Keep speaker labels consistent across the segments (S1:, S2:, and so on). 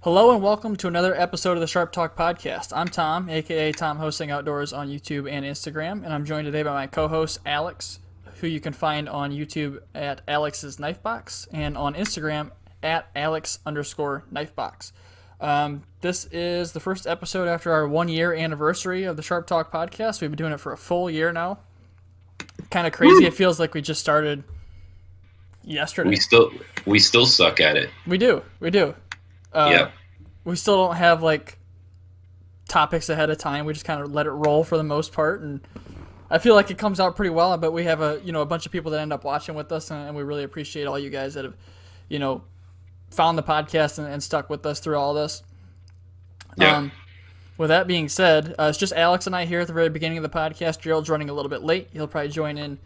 S1: Hello and welcome to another episode of the Sharp Talk Podcast. I'm Tom, aka Tom Hosting Outdoors on YouTube and Instagram, and I'm joined today by my co-host Alex, who you can find on YouTube at Alex's Knifebox and on Instagram at Alex_Knifebox. This is the first episode after our 1 year anniversary of the Sharp Talk Podcast. We've been doing it for a full year now. Kind of crazy. It feels like we just started yesterday.
S2: We still suck at it.
S1: We do.
S2: Yeah.
S1: We still don't have like topics ahead of time. We just kind of let it roll for the most part, and I feel like it comes out pretty well. But we have a bunch of people that end up watching with us, and we really appreciate all you guys that have found the podcast and stuck with us through all this.
S2: Yeah.
S1: With that being said, it's just Alex and I here at the very beginning of the podcast. Gerald's running a little bit late. He'll probably join in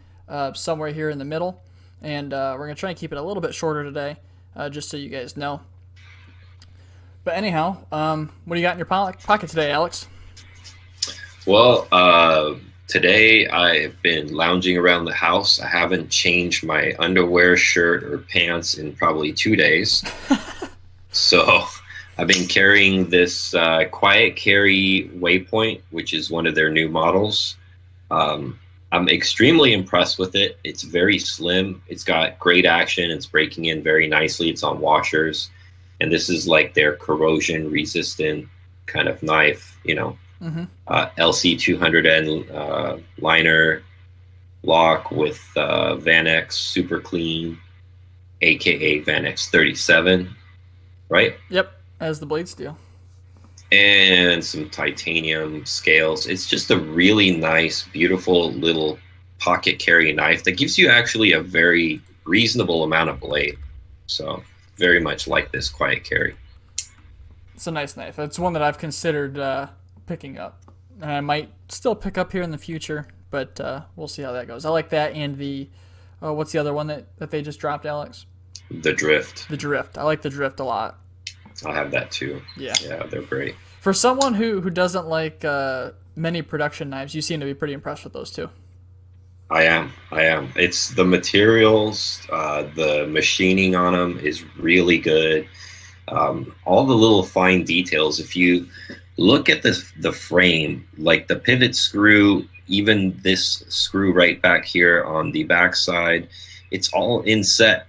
S1: somewhere here in the middle, and we're gonna try and keep it a little bit shorter today, just so you guys know. But anyhow, what do you got in your pocket today, Alex?
S2: Well, today I've been lounging around the house. I haven't changed my underwear, shirt, or pants in probably 2 days. So I've been carrying this Quiet Carry Waypoint, which is one of their new models. I'm extremely impressed with it. It's very slim. It's got great action. It's breaking in very nicely. It's on washers. And this is like their corrosion resistant kind of knife, LC200N liner lock with Vanex Super Clean, aka Vanex 37, right?
S1: Yep, as the blade steel.
S2: And some titanium scales. It's just a really nice, beautiful little pocket carry knife that gives you actually a very reasonable amount of blade. So very much like this Quiet Carry.
S1: It's a nice knife. It's one that I've considered picking up. And I might still pick up here in the future, but we'll see how that goes. I like that and the, what's the other one that they just dropped, Alex?
S2: The Drift.
S1: The Drift. I like the Drift a lot.
S2: I have that too.
S1: Yeah,
S2: they're great.
S1: For someone who doesn't like many production knives, you seem to be pretty impressed with those too.
S2: I am. It's the materials, the machining on them is really good. All the little fine details. If you look at the frame, like the pivot screw, even this screw right back here on the back side, it's all inset.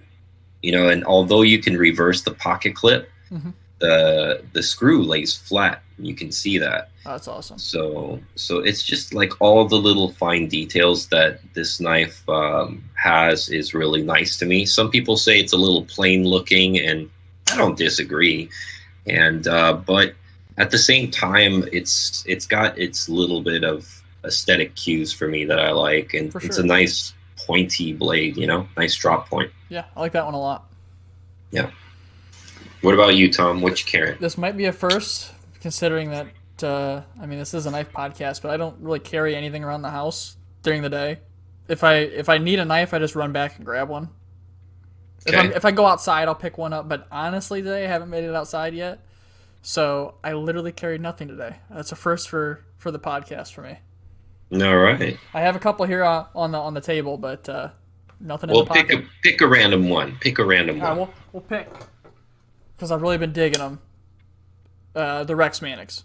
S2: And although you can reverse the pocket clip,
S1: mm-hmm.
S2: the screw lays flat. You can see that.
S1: Oh, that's awesome.
S2: So it's just like all the little fine details that this knife has is really nice to me. Some people say it's a little plain looking, and I don't disagree. And but at the same time, it's got its little bit of aesthetic cues for me that I like, and
S1: For
S2: it's
S1: sure.
S2: a nice pointy blade, nice drop point.
S1: Yeah, I like that one a lot.
S2: Yeah. What about you, Tom? What you carrying?
S1: This might be a first, considering that, this is a knife podcast, but I don't really carry anything around the house during the day. If I need a knife, I just run back and grab one.
S2: Okay.
S1: If I go outside, I'll pick one up, but honestly today, I haven't made it outside yet. So I literally carried nothing today. That's a first for the podcast for me.
S2: All right.
S1: I have a couple here on the table, but nothing in
S2: Well,
S1: the pocket.
S2: pick a random one. Pick a random
S1: All right,
S2: one.
S1: we'll pick, because I've really been digging them. The Rex Mannix.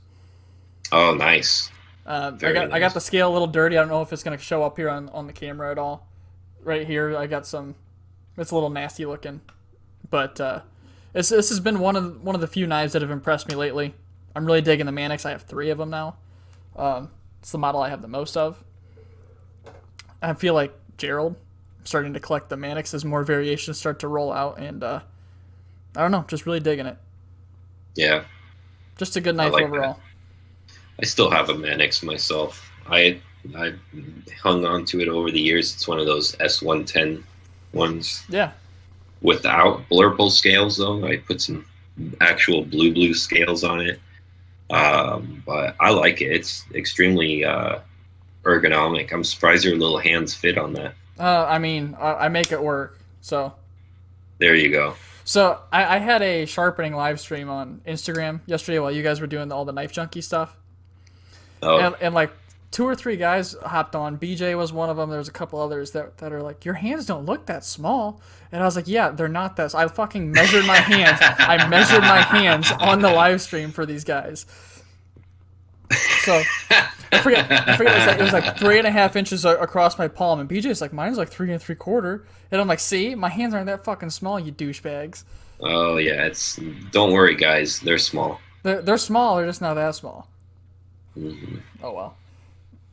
S2: Oh, nice.
S1: I
S2: Very
S1: got
S2: nice.
S1: the scale a little dirty. I don't know if it's going to show up here on the camera at all. Right here, I got some. It's a little nasty looking, but this has been one of the few knives that have impressed me lately. I'm really digging the Mannix. I have 3 of them now. It's the model I have the most of. I feel like Gerald, I'm starting to collect the Mannix as more variations start to roll out, and I don't know, just really digging it.
S2: Yeah.
S1: Just a good knife
S2: like
S1: overall.
S2: I still have a Mannix myself. I hung on to it over the years. It's one of those S110 ones
S1: Yeah.
S2: without blurple scales, though. I put some actual blue scales on it. But I like it. It's extremely ergonomic. I'm surprised your little hands fit on that.
S1: I make it work, so.
S2: There you go.
S1: So I had a sharpening live stream on Instagram yesterday while you guys were doing all the knife junkie stuff.
S2: Oh,
S1: And like 2 or 3 guys hopped on. BJ was one of them. There's a couple others that are like, your hands don't look that small. And I was like, yeah, they're not that. I fucking measured my hands. I measured my hands on the live stream for these guys. So I forget. It was like 3.5 inches across my palm, and BJ's like, mine's like 3 3/4. And I'm like, see, my hands aren't that fucking small, you douchebags.
S2: Oh yeah, don't worry, guys. They're small.
S1: They're small. They're just not that small.
S2: Mm-hmm.
S1: Oh well.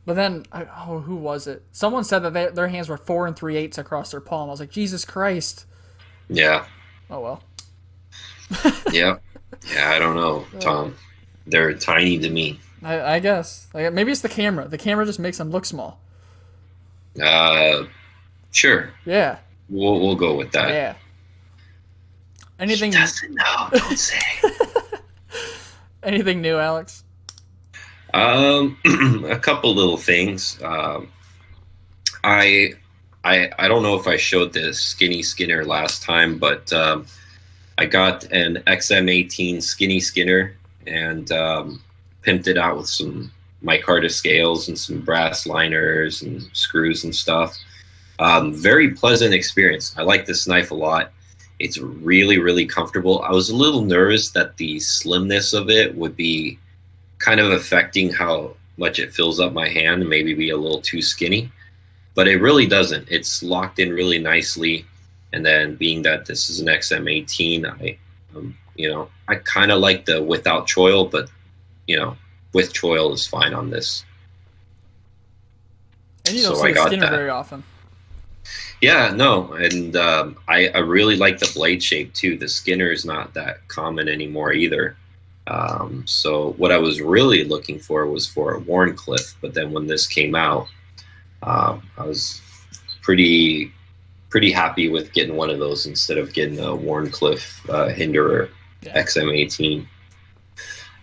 S1: But then, who was it? Someone said that their hands were 4 3/8 across their palm. I was like, Jesus Christ.
S2: Yeah.
S1: Oh well.
S2: Yeah. Yeah, I don't know, Tom. They're tiny to me.
S1: I guess. Maybe it's the camera. The camera just makes them look small.
S2: Sure.
S1: Yeah.
S2: We'll go with that.
S1: Yeah. Anything?
S2: He doesn't know. Don't say.
S1: Anything new, Alex?
S2: A couple little things. I don't know if I showed this Skinny Skinner last time, but I got an XM18 Skinny Skinner and pimped it out with some micarta scales and some brass liners and screws and stuff. Very pleasant experience. I like this knife a lot. It's really, really comfortable. I was a little nervous that the slimness of it would be kind of affecting how much it fills up my hand and maybe be a little too skinny, but it really doesn't. It's locked in really nicely. And then being that this is an XM18, I kind of like the without choil, but with choil is fine on this.
S1: And you don't see the Skinner very often.
S2: Yeah, no, and I really like the blade shape too. The Skinner is not that common anymore either. So what I was really looking for was for a Wharncliffe, but then when this came out, I was pretty happy with getting one of those instead of getting a Wharncliffe Hinderer XM18.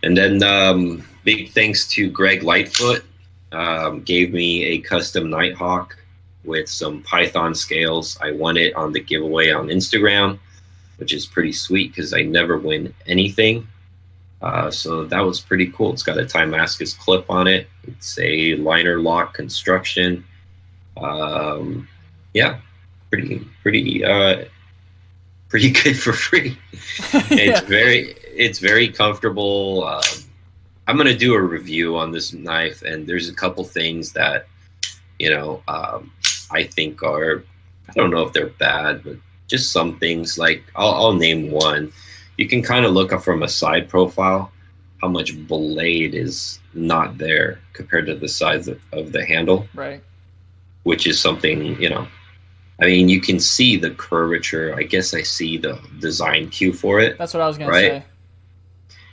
S2: And then big thanks to Greg Lightfoot, gave me a custom Nighthawk with some Python scales. I won it on the giveaway on Instagram, which is pretty sweet because I never win anything. So that was pretty cool. It's got a Timascus clip on it. It's a liner lock construction. Yeah, pretty good for free.
S1: Yeah.
S2: It's very comfortable. I'm gonna do a review on this knife, and there's a couple things that I think are, I don't know if they're bad, but just some things. Like I'll name one. You can kind of look up from a side profile how much blade is not there compared to the size of the handle.
S1: Right.
S2: Which is something, I mean, you can see the curvature. I guess I see the design cue for it.
S1: That's what I was going to say.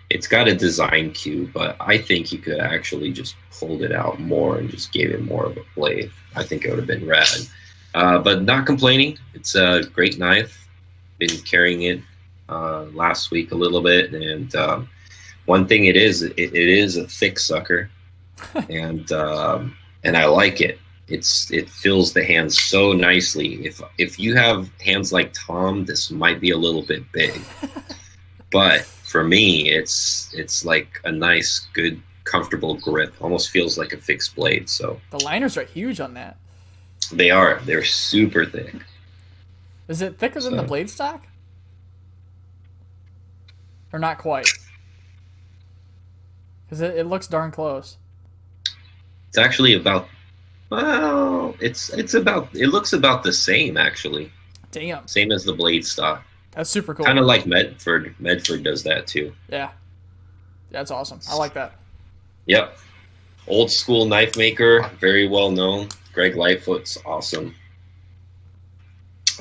S2: It's got a design cue, but I think you could actually just pulled it out more and just gave it more of a blade. I think it would have been rad. But not complaining. It's a great knife. Been carrying it last week a little bit, and one thing it is a thick sucker, and I like it. It fills the hands so nicely. If you have hands like Tom, this might be a little bit big, but for me, it's like a nice, good, comfortable grip. Almost feels like a fixed blade. So
S1: the liners are huge on that.
S2: They are. They're super thick.
S1: Is it thicker than the blade stock? Or not quite? Because it looks darn close.
S2: It's actually about. Well, it looks about the same actually.
S1: Damn.
S2: Same as the blade stock.
S1: That's super cool.
S2: Kind of like Medford. Medford does that too.
S1: Yeah. That's awesome. I like that.
S2: Yep. Old school knife maker, very well known. Greg Lightfoot's awesome.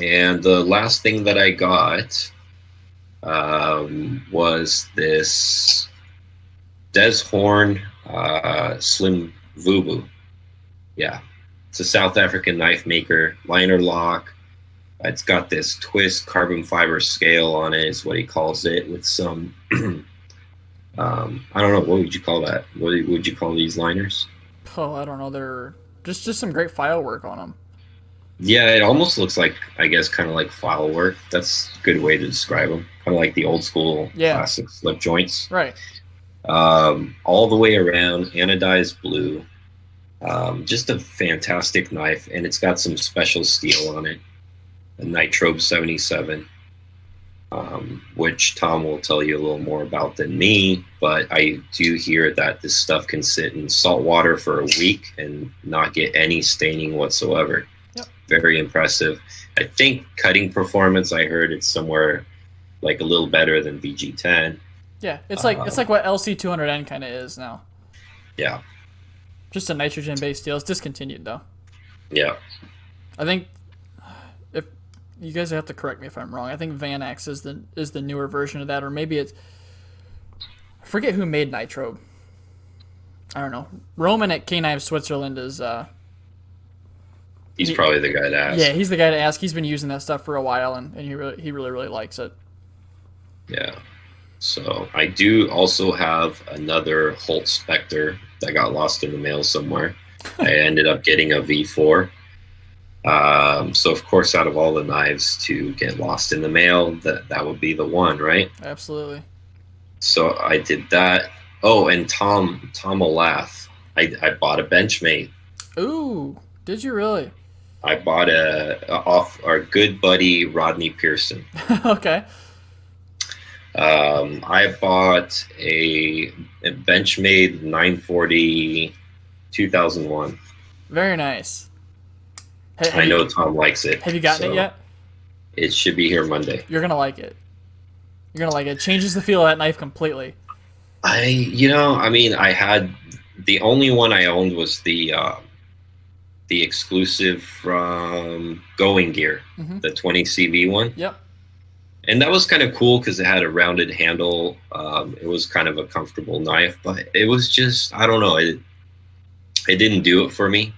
S2: And the last thing that I got was this Des Horn Slim Vubu. Yeah. It's a South African knife maker, liner lock. It's got this twist carbon fiber scale on it, is what he calls it, with some, I don't know, what would you call that? What would you call these liners?
S1: Oh, I don't know. They're just some great file work on them.
S2: Yeah, it almost looks like, I guess, kind of like file work. That's a good way to describe them. Kind of like the old school classic slip joints.
S1: Right.
S2: All the way around, anodized blue. Just a fantastic knife, and it's got some special steel on it, a Nitrobe 77, which Tom will tell you a little more about than me, but I do hear that this stuff can sit in salt water for a week and not get any staining whatsoever.
S1: Yep.
S2: Very impressive. I think cutting performance, I heard it's somewhere like a little better than VG10.
S1: Yeah, it's like what LC200N kind of is now.
S2: Yeah.
S1: Just a nitrogen-based steel. It's discontinued though.
S2: Yeah.
S1: I think if you guys have to correct me if I'm wrong. I think Vanax is the newer version of that, or maybe it's I forget who made Nitrobe. I don't know. Roman at K-Knives Switzerland is
S2: he's probably the guy to ask.
S1: Yeah, he's the guy to ask. He's been using that stuff for a while, and he really likes it.
S2: Yeah. So I do also have another Holt Spectre that got lost in the mail somewhere. I ended up getting a V4. So of course, out of all the knives to get lost in the mail, that would be the one, right?
S1: Absolutely.
S2: So I did that. Oh, and Tom will laugh. I bought a Benchmade.
S1: Ooh, did you really?
S2: I bought off our good buddy Rodney Pearson.
S1: Okay.
S2: I bought a Benchmade 940 2001.
S1: Very nice.
S2: I know Tom likes it.
S1: Have you gotten it yet?
S2: It should be here Monday.
S1: You're gonna like it. You're gonna like it. It changes the feel of that knife completely.
S2: I had the only one I owned was the exclusive from Going Gear, the 20 CV one.
S1: Yep.
S2: And that was kind of cool because it had a rounded handle. It was kind of a comfortable knife, but it was just, I don't know, it didn't do it for me.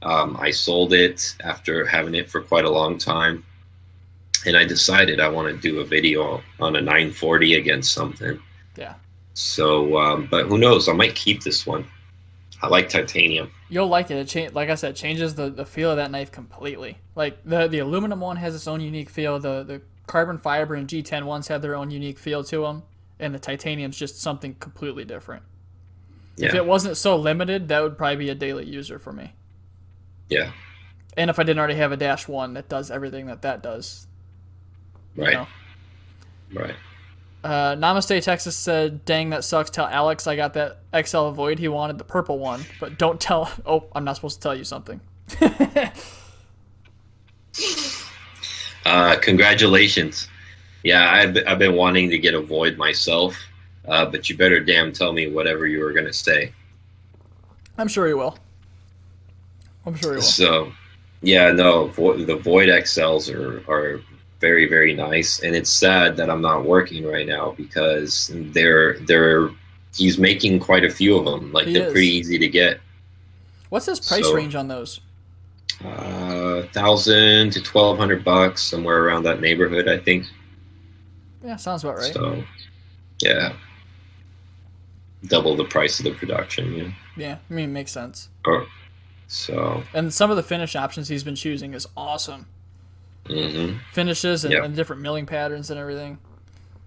S2: I sold it after having it for quite a long time, and I decided I want to do a video on a 940 against something.
S1: Yeah.
S2: So, but who knows? I might keep this one. I like titanium.
S1: You'll like it. Like I said, changes the feel of that knife completely. Like the aluminum one has its own unique feel. The carbon fiber and G10 ones have their own unique feel to them, and the titanium's just something completely different. Yeah. If it wasn't so limited, that would probably be a daily user for me.
S2: Yeah.
S1: And if I didn't already have a Dash 1 that does everything that does.
S2: Right.
S1: You know?
S2: Right.
S1: Namaste Texas said, "Dang, that sucks. Tell Alex I got that XL Void. He wanted the purple one, but don't tell." Oh, I'm not supposed to tell you something.
S2: Congratulations. Yeah, I've been wanting to get a Void myself, but you better damn tell me whatever you were gonna say.
S1: I'm sure he will.
S2: So, yeah, no, the Void XLs are very, very nice, and it's sad that I'm not working right now because he's making quite a few of them. Like, they're pretty easy to get.
S1: What's his price range on those?
S2: $1,000 to $1,200, somewhere around that neighborhood, I think.
S1: Yeah, sounds about right.
S2: So, yeah, double the price of the production. Yeah.
S1: Yeah, I mean, it makes sense.
S2: So.
S1: And some of the finish options he's been choosing is awesome.
S2: Mm-hmm.
S1: Finishes and different milling patterns and everything.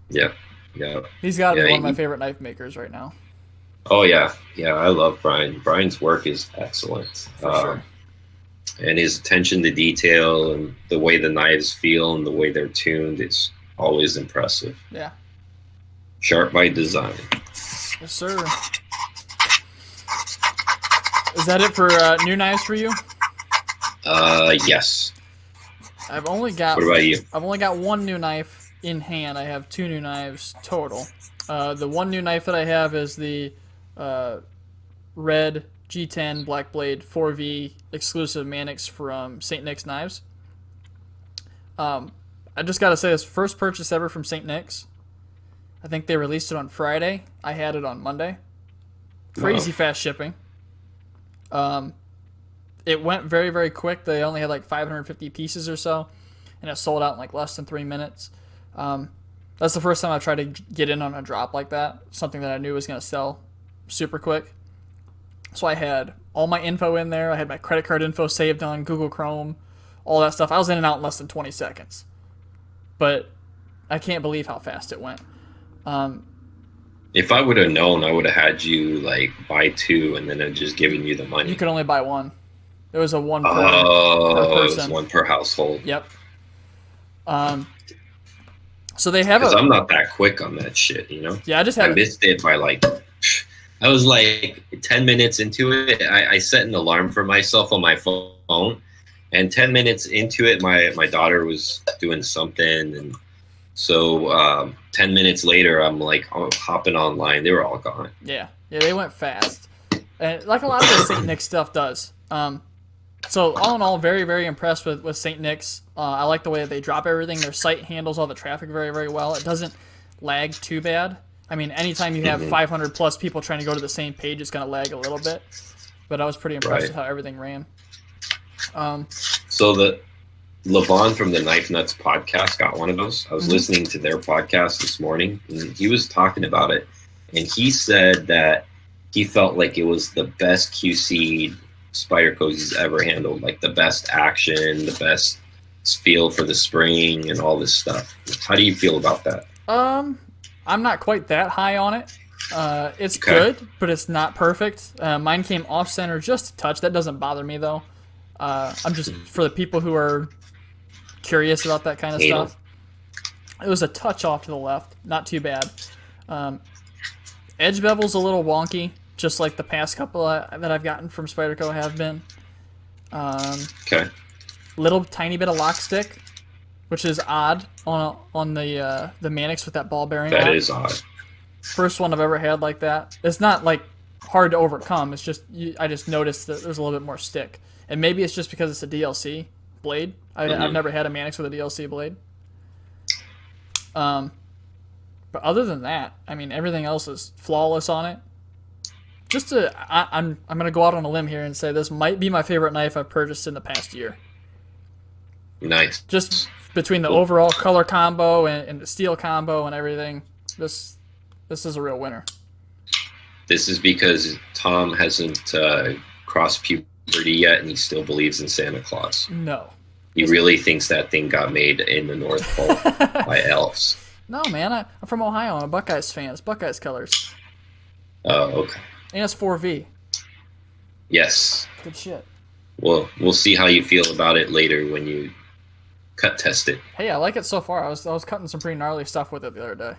S2: Yeah, yeah.
S1: He's got to be one of my favorite knife makers right now.
S2: Oh yeah, yeah. I love Brian. Brian's work is excellent.
S1: For sure.
S2: And his attention to detail and the way the knives feel and the way they're tuned is always impressive.
S1: Yeah.
S2: Sharp by design.
S1: Yes, sir. Is that it for new knives for you?
S2: Yes.
S1: I've only got.
S2: What about you?
S1: I've only got one new knife in hand. I have two new knives total. The one new knife that I have is the red G10 Black Blade 4V exclusive Mannix from St. Nick's Knives. I just gotta say, this first purchase ever from St. Nick's. I think they released it on Friday. I had it on Monday. Crazy fast shipping. It went very, very quick. They only had like 550 pieces or so, and it sold out in like less than 3 minutes. That's the first time I've tried to get in on a drop like that, something that I knew was going to sell super quick. So I had all my info in there. I had my credit card info saved on Google Chrome, all that stuff. I was in and out in less than 20 seconds. But I can't believe how fast it went.
S2: If I would have known, I would have had you like buy two, and then I'd just given you the money.
S1: You could only buy one. There was a one per
S2: Oh, it was
S1: person.
S2: one per household.
S1: Yep. So they have
S2: Because I'm not that quick on that shit, you know?
S1: Yeah, I just
S2: I
S1: had
S2: missed it by like, I was like 10 minutes into it. I set an alarm for myself on my phone. And 10 minutes into it, my daughter was doing something. And so 10 minutes later, I'm like hopping online. They were all gone.
S1: Yeah, they went fast. And like a lot of the St. Nick's stuff does. So all in all, very, very impressed with St. Nick's. I like the way that they drop everything. Their site handles all the traffic very, very well. It doesn't lag too bad. I mean, anytime you have 500 plus people trying to go to the same page, it's going to lag a little bit. But I was pretty impressed with how everything ran.
S2: So the Levon from the Knife Nuts podcast got one of those. I was listening to their podcast this morning, and he was talking about it. And he said that he felt like it was the best QC Spyderco's he's ever handled, like the best action, the best feel for the spring, and all this stuff. How do you feel about that?
S1: I'm not quite that high on it. It's good, but it's not perfect. Mine came off center just a touch. That doesn't bother me though. I'm just for the people who are curious about that kind of stuff. It was a touch off to the left, not too bad. Edge bevel's a little wonky, just like the past couple that I've gotten from Spyderco have been. Little tiny bit of lock stick, which is odd on the Mannix with that ball bearing.
S2: That is odd.
S1: First one I've ever had like that. It's not like hard to overcome. It's just I just noticed that there's a little bit more stick, and maybe it's just because it's a DLC blade. I've never had a Mannix with a DLC blade. But other than that, I mean, everything else is flawless on it. I'm gonna go out on a limb here and say this might be my favorite knife I've purchased in the past year.
S2: Nice.
S1: Just between the overall color combo and the steel combo and everything, this is a real winner.
S2: This is because Tom hasn't crossed puberty yet, and he still believes in Santa Claus.
S1: No.
S2: He really thinks that thing got made in the North Pole by elves.
S1: No, man. I'm from Ohio. I'm a Buckeyes fan. It's Buckeyes colors.
S2: Oh, okay.
S1: And it's 4V.
S2: Yes.
S1: Good shit.
S2: Well, we'll see how you feel about it later when you cut test it.
S1: Hey, I like it so far. I was cutting some pretty gnarly stuff with it the other day.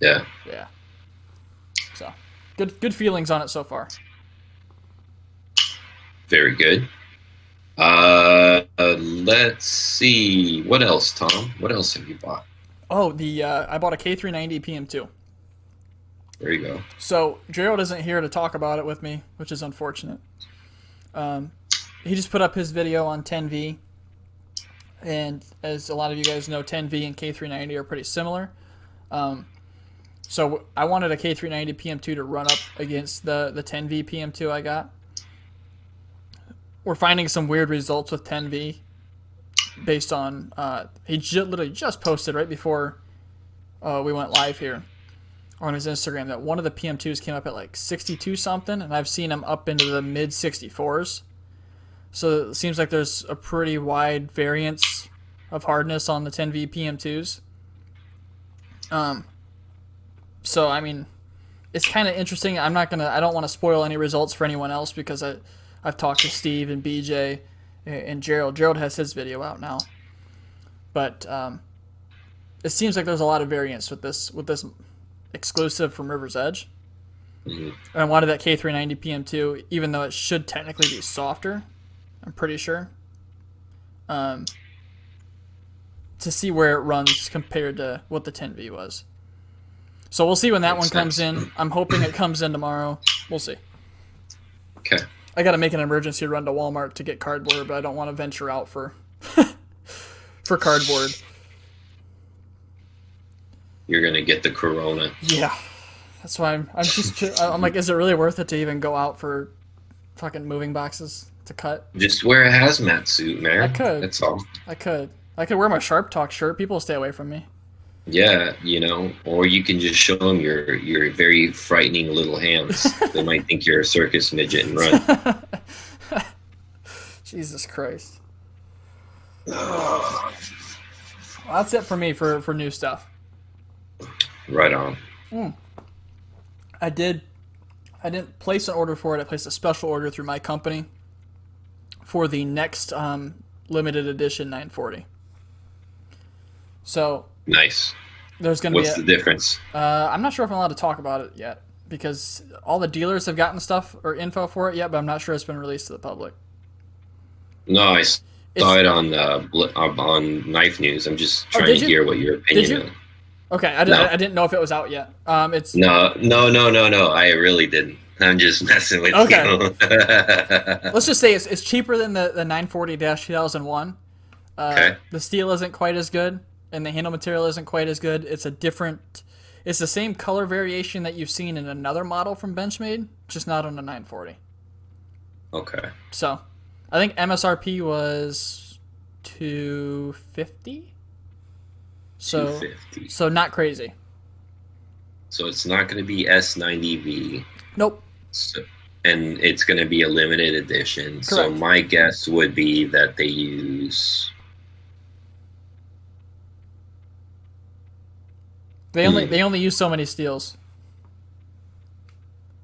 S2: Yeah.
S1: Yeah. So, good feelings on it so far.
S2: Very good. Let's see. What else, Tom? What else have you bought?
S1: Oh, I bought a K390 PM2.
S2: There you go.
S1: So Gerald isn't here to talk about it with me, which is unfortunate. He just put up his video on 10V, and as a lot of you guys know, 10V and K390 are pretty similar. So I wanted a K390 PM2 to run up against the 10V PM2 I got. We're finding some weird results with 10V based on he literally just posted right before we went live here on his Instagram that one of the PM2s came up at like 62 something, and I've seen him up into the mid 64s. So it seems like there's a pretty wide variance of hardness on the 10V PM2s. So I mean, it's kind of interesting. I don't want to spoil any results for anyone else because I've talked to Steve and BJ and Gerald. Gerald has his video out now, but it seems like there's a lot of variance with this exclusive from River's Edge. And I wanted that K390 PM2, even though it should technically be softer. I'm pretty sure. To see where it runs compared to what the 10V was. So we'll see when that one comes in. I'm hoping it comes in tomorrow. We'll see.
S2: Okay.
S1: I got to make an emergency run to Walmart to get cardboard, but I don't want to venture out for for cardboard.
S2: You're gonna get the corona.
S1: Yeah, that's why I'm like, is it really worth it to even go out for fucking moving boxes to cut?
S2: Just wear a hazmat suit, man.
S1: I could.
S2: That's all.
S1: I could wear my Sharp Talk shirt. People will stay away from me.
S2: Yeah, or you can just show them your very frightening little hands. They might think you're a circus midget and run.
S1: Jesus Christ. Well, that's it for me for new stuff.
S2: Right on.
S1: I didn't place an order for it. I placed a special order through my company for the next limited edition 940. So
S2: Nice.
S1: there's going to be
S2: What's the difference?
S1: I'm not sure if I'm allowed to talk about it yet because all the dealers have gotten stuff or info for it yet, but I'm not sure it's been released to the public.
S2: No, I saw it on Knife News. I'm just trying to hear what your opinion is.
S1: Okay, I didn't know if it was out yet. It's
S2: No. I really didn't. I'm just messing with you.
S1: Let's just say it's cheaper than the 940-2001.
S2: Okay.
S1: The steel isn't quite as good, and the handle material isn't quite as good. It's the same color variation that you've seen in another model from Benchmade, just not on the 940.
S2: Okay.
S1: So, I think MSRP was $250. So,
S2: $250.
S1: So not crazy.
S2: So it's not going to be S90V.
S1: Nope.
S2: So, and it's going to be a limited edition.
S1: Correct.
S2: So my guess would be that they use.
S1: They only use so many steels.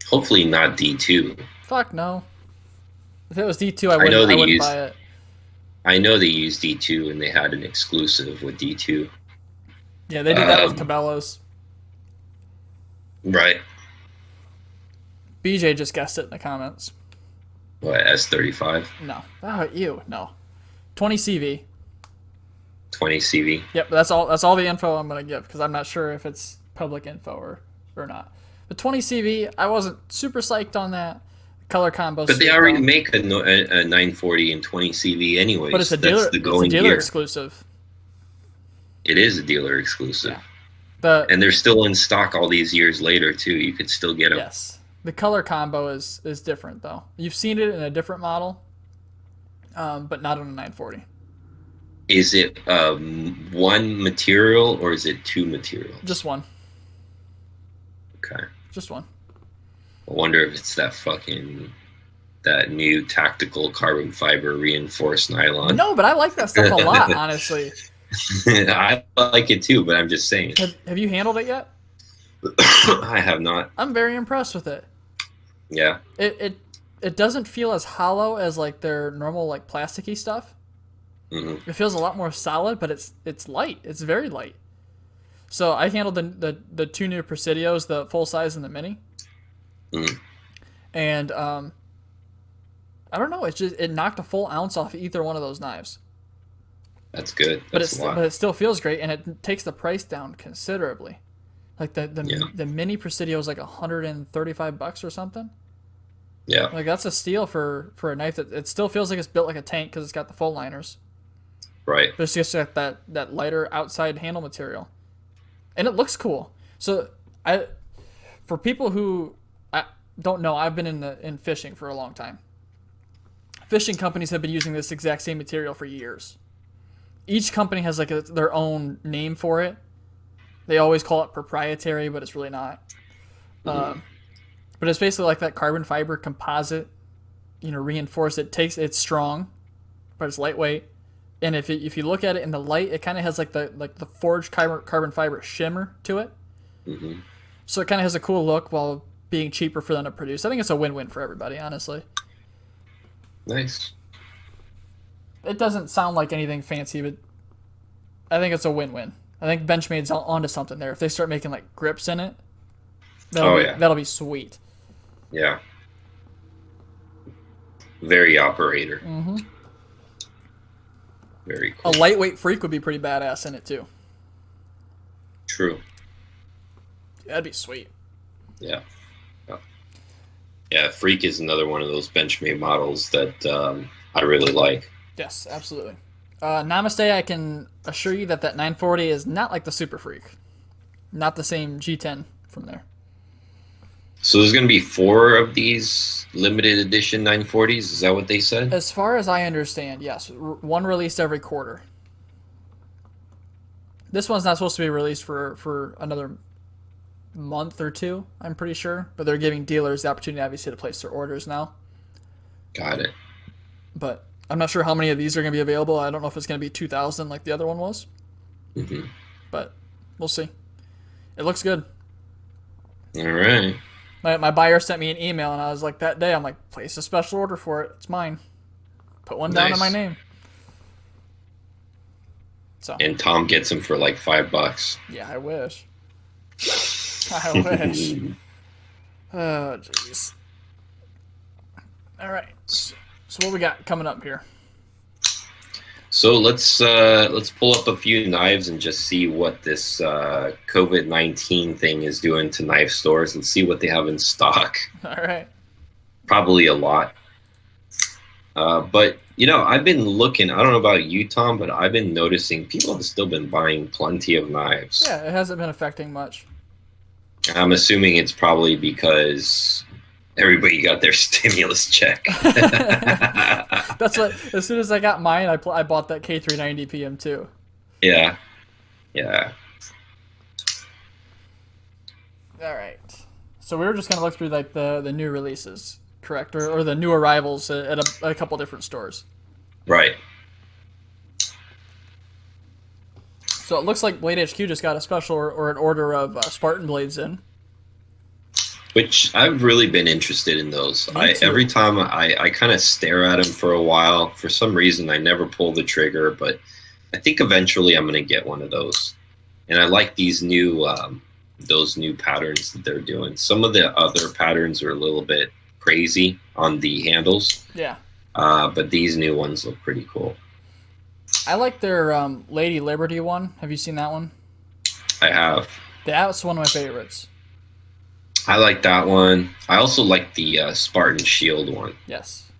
S2: Hopefully not D2.
S1: Fuck no. If it was D2, I wouldn't buy it.
S2: I know they used D2 and they had an exclusive with D2.
S1: Yeah, they did that with Cabela's.
S2: Right.
S1: BJ just guessed it in the comments.
S2: What, S35?
S1: No. Oh, ew, no. 20 CV.
S2: 20 CV.
S1: Yep, that's all the info I'm going to give because I'm not sure if it's public info or not. But 20 CV, I wasn't super psyched on that. Color combo.
S2: But they already make a 940 and 20 CV anyways.
S1: But it's a dealer exclusive.
S2: It is a dealer exclusive.
S1: Yeah.
S2: And they're still in stock all these years later, too. You could still get them.
S1: Yes. The color combo is different, though. You've seen it in a different model, but not on a 940.
S2: Is it one material or is it two materials?
S1: Just one.
S2: Okay.
S1: Just one.
S2: I wonder if it's that new tactical carbon fiber reinforced nylon.
S1: No, but I like that stuff a lot, honestly.
S2: I like it too, but I'm just saying.
S1: Have you handled it yet?
S2: I have not.
S1: I'm very impressed with it.
S2: Yeah.
S1: It doesn't feel as hollow as like their normal like plasticky stuff.
S2: Mm-hmm.
S1: It feels a lot more solid, but it's light. It's very light. So I handled the two new Presidios, the full size and the mini.
S2: Mm-hmm.
S1: And I don't know. It knocked a full ounce off either one of those knives.
S2: That's good.
S1: But it still feels great, and it takes the price down considerably. Like the mini Presidio is like $135 or something.
S2: Yeah.
S1: Like that's a steal for a knife that it still feels like it's built like a tank because it's got the full liners.
S2: Right.
S1: But it's just got that lighter outside handle material, and it looks cool. So for people who I don't know, I've been in fishing for a long time. Fishing companies have been using this exact same material for years. Each company has like their own name for it. They always call it proprietary, but it's really not. But it's basically like that carbon fiber composite, reinforced. It's strong, but it's lightweight. And if you look at it in the light, it kind of has like the forged carbon fiber shimmer to it.
S2: Mm-hmm.
S1: So it kind of has a cool look while being cheaper for them to produce. I think it's a win-win for everybody, honestly.
S2: Nice.
S1: It doesn't sound like anything fancy, but I think it's a win-win. I think Benchmade's onto something there. If they start making like grips in it, that'll be sweet.
S2: Yeah. Very operator.
S1: Mm-hmm.
S2: Very cool.
S1: A lightweight freak would be pretty badass in it too.
S2: True.
S1: That'd be sweet.
S2: Yeah. Yeah, Freak is another one of those Benchmade models that I really like.
S1: Yes, absolutely. Namaste, I can assure you that 940 is not like the Super Freak. Not the same G10 from there.
S2: So there's going to be 4 of these limited edition 940s? Is that what they said?
S1: As far as I understand, yes. One released every quarter. This one's not supposed to be released for another month or two, I'm pretty sure. But they're giving dealers the opportunity, obviously, to place their orders now.
S2: Got it.
S1: But I'm not sure how many of these are going to be available. I don't know if it's going to be 2,000 like the other one was.
S2: Mm-hmm.
S1: But we'll see. It looks good.
S2: All right.
S1: My buyer sent me an email, and I was like, that day, I'm like, place a special order for it. It's mine. Put one down in my name. So.
S2: And Tom gets them for like $5.
S1: Yeah, I wish. I wish. Oh, jeez. All right. So what we got coming up here?
S2: So let's pull up a few knives and just see what this COVID-19 thing is doing to knife stores and see what they have in stock.
S1: All right.
S2: Probably a lot. But, I've been looking. I don't know about you, Tom, but I've been noticing people have still been buying plenty of knives.
S1: Yeah, it hasn't been affecting much.
S2: I'm assuming it's probably because everybody got their stimulus check.
S1: That's what. As soon as I got mine, I bought that K390 PM2.
S2: Yeah.
S1: All right. So we were just gonna look through like the new releases, correct, or the new arrivals at a couple different stores.
S2: Right.
S1: So it looks like Blade HQ just got a special or an order of Spartan Blades in.
S2: Which I've really been interested in those. Every time I kind of stare at them for a while. For some reason, I never pull the trigger, but I think eventually I'm going to get one of those. And I like these those new patterns that they're doing. Some of the other patterns are a little bit crazy on the handles.
S1: Yeah.
S2: But these new ones look pretty cool.
S1: I like their Lady Liberty one. Have you seen that one?
S2: I have.
S1: That's one of my favorites.
S2: I like that one. I also like the Spartan Shield one.
S1: Yes.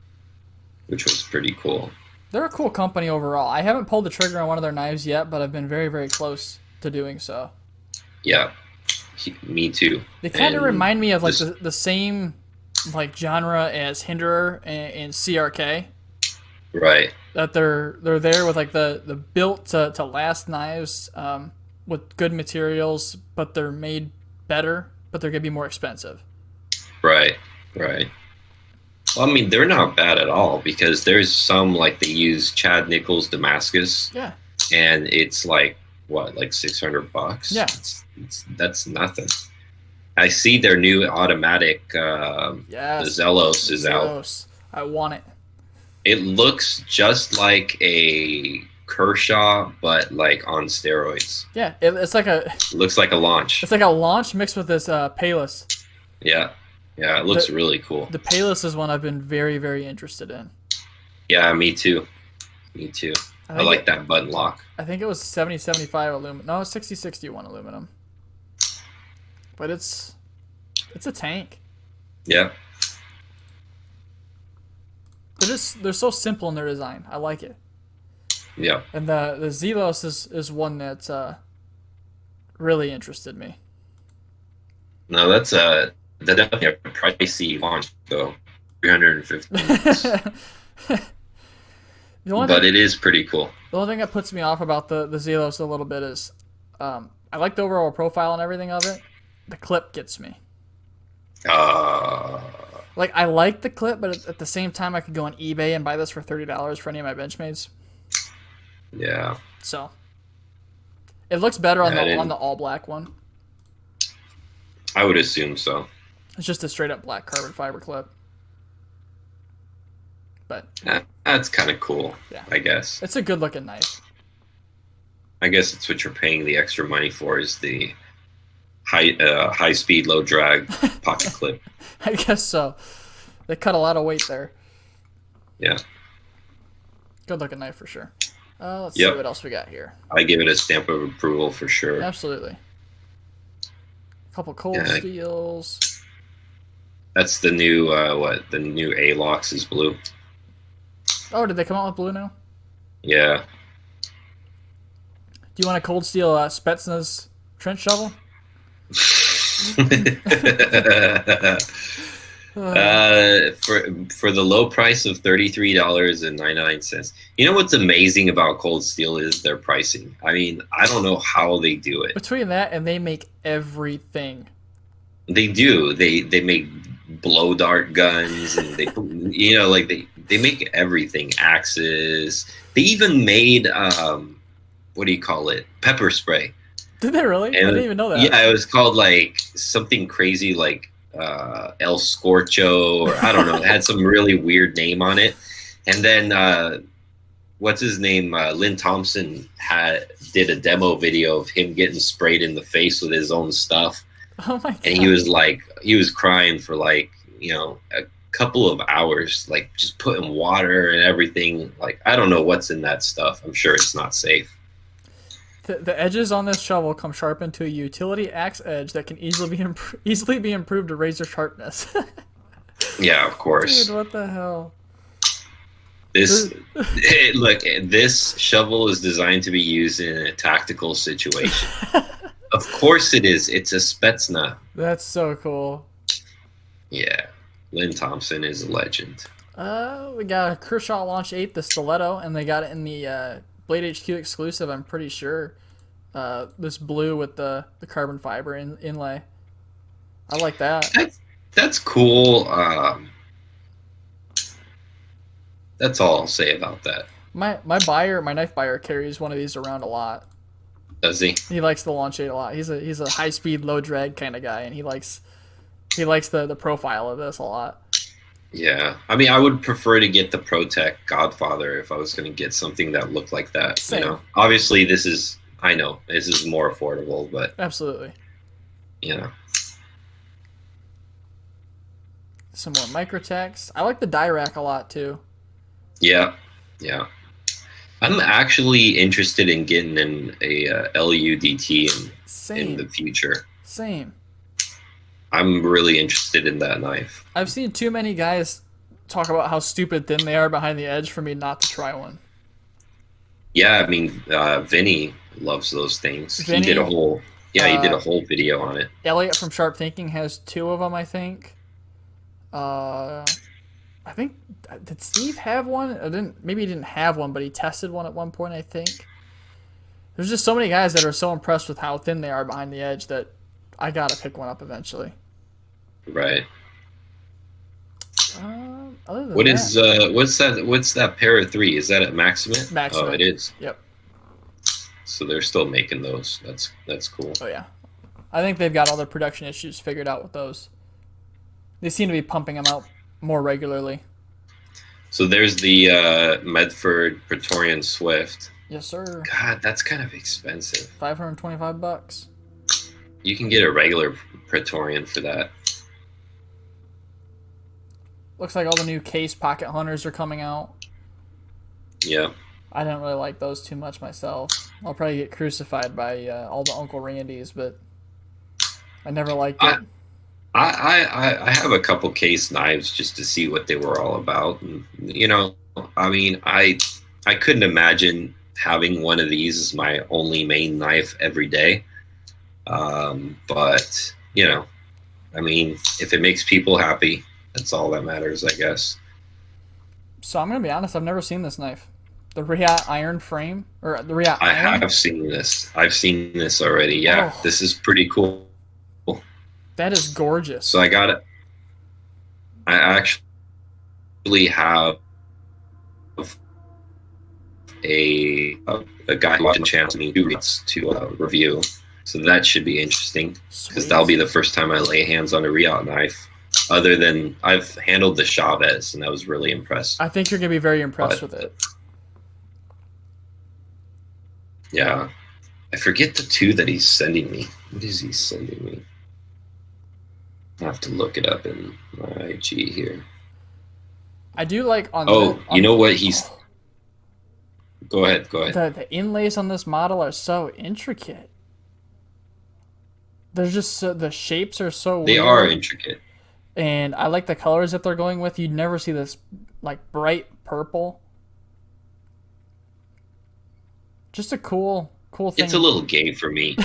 S2: Which was pretty cool.
S1: They're a cool company overall. I haven't pulled the trigger on one of their knives yet, but I've been very, very close to doing so.
S2: Yeah. Me too.
S1: They kind of remind me of like the same like genre as Hinderer and CRK.
S2: Right.
S1: That they're there with like the built to last knives with good materials, but they're made better, but they're gonna be more expensive.
S2: Right. Well, I mean, they're not bad at all because there's some like they use Chad Nichols Damascus.
S1: Yeah.
S2: And it's like what, like $600?
S1: Yeah.
S2: That's nothing. I see their new automatic
S1: yes.
S2: the Zelos is out.
S1: I want it.
S2: It looks just like a Kershaw, but like on steroids.
S1: Yeah, it's like
S2: looks like a launch.
S1: It's like a launch mixed with this Payless.
S2: Yeah, it looks really cool.
S1: The Payless is one I've been very, very interested in.
S2: Yeah, me too. I like that button lock.
S1: I think it was 70-75 aluminum. No, 60-61 aluminum. But it's a tank.
S2: Yeah.
S1: They're so simple in their design. I like it.
S2: Yeah.
S1: And the Zelos is one that's really interested me.
S2: No, that's definitely a pricey launch though. $350. But it is pretty cool.
S1: The only thing that puts me off about the Zelos a little bit is I like the overall profile and everything of it. The clip gets me. Like, I like the clip, but at the same time, I could go on eBay and buy this for $30 for any of my Benchmates.
S2: Yeah.
S1: So, it looks better on the all black one.
S2: I would assume so.
S1: It's just a straight up black carbon fiber clip. But
S2: that's kind of cool. Yeah. I guess
S1: it's a good looking knife.
S2: I guess it's what you're paying the extra money for is the high speed, low drag pocket clip.
S1: I guess so. They cut a lot of weight there.
S2: Yeah.
S1: Good looking knife for sure. Let's see what else we got here.
S2: I give it a stamp of approval for sure.
S1: Absolutely. A couple cold steels.
S2: That's the new the new A-Locks is blue.
S1: Oh, did they come out with blue now?
S2: Yeah. Do
S1: you want a cold steel Spetsnaz trench shovel?
S2: For the low price of $33.99. You know what's amazing about cold steel is their pricing. I mean, I don't know how they do it.
S1: Between that and they make everything.
S2: They do. They make blow dart guns and they like they make everything. Axes. They even made what do you call it? Pepper spray.
S1: Did they really?
S2: And,
S1: I didn't even know that.
S2: Yeah, it was called like something crazy like El Scorcho, or I don't know. It had some really weird name on it. And then what's his name? Lynn Thompson did a demo video of him getting sprayed in the face with his own stuff.
S1: Oh my god!
S2: And he was crying for like a couple of hours, like just putting water and everything. Like I don't know what's in that stuff. I'm sure it's not safe.
S1: The edges on this shovel come sharpened to a utility axe edge that can easily be improved to razor sharpness.
S2: Yeah, of course.
S1: Dude, what the hell?
S2: Look, this shovel is designed to be used in a tactical situation. Of course it is. It's a Spetsnaz.
S1: That's so cool.
S2: Yeah, Lynn Thompson is a legend.
S1: We got a Kershaw Launch 8, the Stiletto, and they got it in the Blade HQ exclusive, I'm pretty sure. This blue with the carbon fiber inlay. I like that.
S2: That's cool. That's all I'll say about that.
S1: My knife buyer carries one of these around a lot.
S2: Does he?
S1: He likes the Launch 8 a lot. He's a high speed, low drag kind of guy, and he likes the profile of this a lot.
S2: Yeah, I mean, I would prefer to get the ProTech Godfather if I was going to get something that looked like that.
S1: Same.
S2: You know, obviously this is more affordable, but
S1: Absolutely. Some more Microtex. I like the die rack a lot too.
S2: Yeah. I'm actually interested in getting a LUDT in the future.
S1: Same.
S2: I'm really interested in that knife.
S1: I've seen too many guys talk about how stupid thin they are behind the edge for me not to try one.
S2: Yeah, I mean, Vinny loves those things.
S1: Vinny,
S2: he did a whole video on it.
S1: Elliot from Sharp Thinking has 2 of them, I think. I think, did Steve have one? Maybe he didn't have one, but he tested one at one point, I think. There's just so many guys that are so impressed with how thin they are behind the edge that I gotta pick one up eventually.
S2: Right.
S1: Other than
S2: what's that pair of 3? Is that at Maximate?
S1: Maximate.
S2: Oh, it is.
S1: Yep.
S2: So they're still making those. That's cool.
S1: Oh yeah. I think they've got all their production issues figured out with those. They seem to be pumping them out more regularly.
S2: So there's the Medford Praetorian Swift.
S1: Yes, sir.
S2: God, that's kind of expensive.
S1: $525.
S2: You can get a regular Praetorian for that.
S1: Looks like all the new case pocket hunters are coming out.
S2: Yeah.
S1: I didn't really like those too much myself. I'll probably get crucified by all the Uncle Randys, but I never liked it.
S2: I have a couple case knives just to see what they were all about. And, I mean, I couldn't imagine having one of these as my only main knife every day. But, I mean, if it makes people happy, that's all that matters, I guess.
S1: So I'm going to be honest, I've never seen this knife. The Riat iron frame? Or the Riat
S2: I
S1: iron?
S2: have seen this. I've seen this already. Yeah,
S1: Oh.
S2: This is pretty cool.
S1: That is gorgeous.
S2: So I got it. I actually have a guy who enchants me to review. So that should be interesting because that'll be the first time I lay hands on a Riat knife. Other than I've handled the Chavez and I was really impressed.
S1: I think you're going to be very impressed with it.
S2: Yeah. I forget the 2 that he's sending me. What is he sending me? I have to look it up in my IG here.
S1: I do like
S2: you know what he's... Go ahead.
S1: The inlays on this model are so intricate. They're just the shapes are so
S2: They
S1: weird.
S2: are intricate.
S1: And I like the colors that they're going with. You'd never see this like bright purple. Just a cool thing.
S2: It's a little gay for me.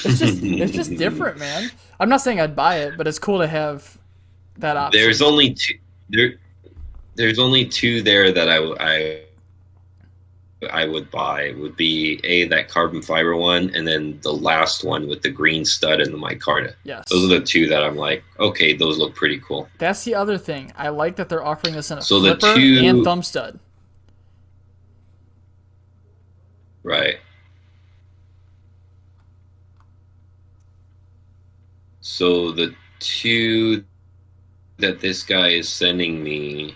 S1: It's just different, man. I'm not saying I'd buy it, but it's cool to have that option.
S2: There's only 2. There's only 2 there that I would buy. It would be that carbon fiber one, and then the last one with the green stud and the micarta.
S1: Yes.
S2: Those are the 2 that I'm like, okay, those look pretty cool.
S1: That's the other thing. I like that they're offering this in a
S2: So
S1: flipper and thumb stud.
S2: Right. So the two that this guy is sending me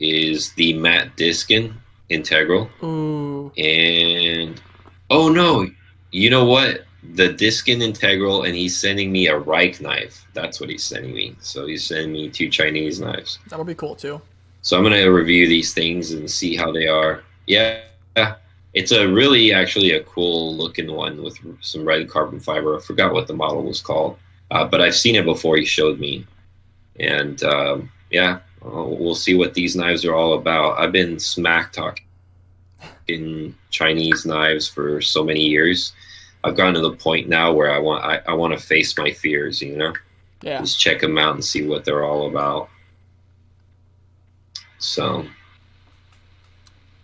S2: is the Matt Diskin Integral.
S1: Ooh.
S2: And oh no, you know what? The Diskin Integral, and he's sending me a Reich knife. That's what he's sending me. So he's sending me 2 Chinese knives.
S1: That'll be cool too.
S2: So I'm gonna review these things and see how they are. Yeah, it's a really actually a cool looking one with some red carbon fiber. I forgot what the model was called, but I've seen it before. He showed me, and yeah, we'll see what these knives are all about. I've been smack talking Chinese knives for so many years. I've gotten to the point now where I want to face my fears. You know,
S1: Yeah.
S2: just check them out and see what they're all about. So,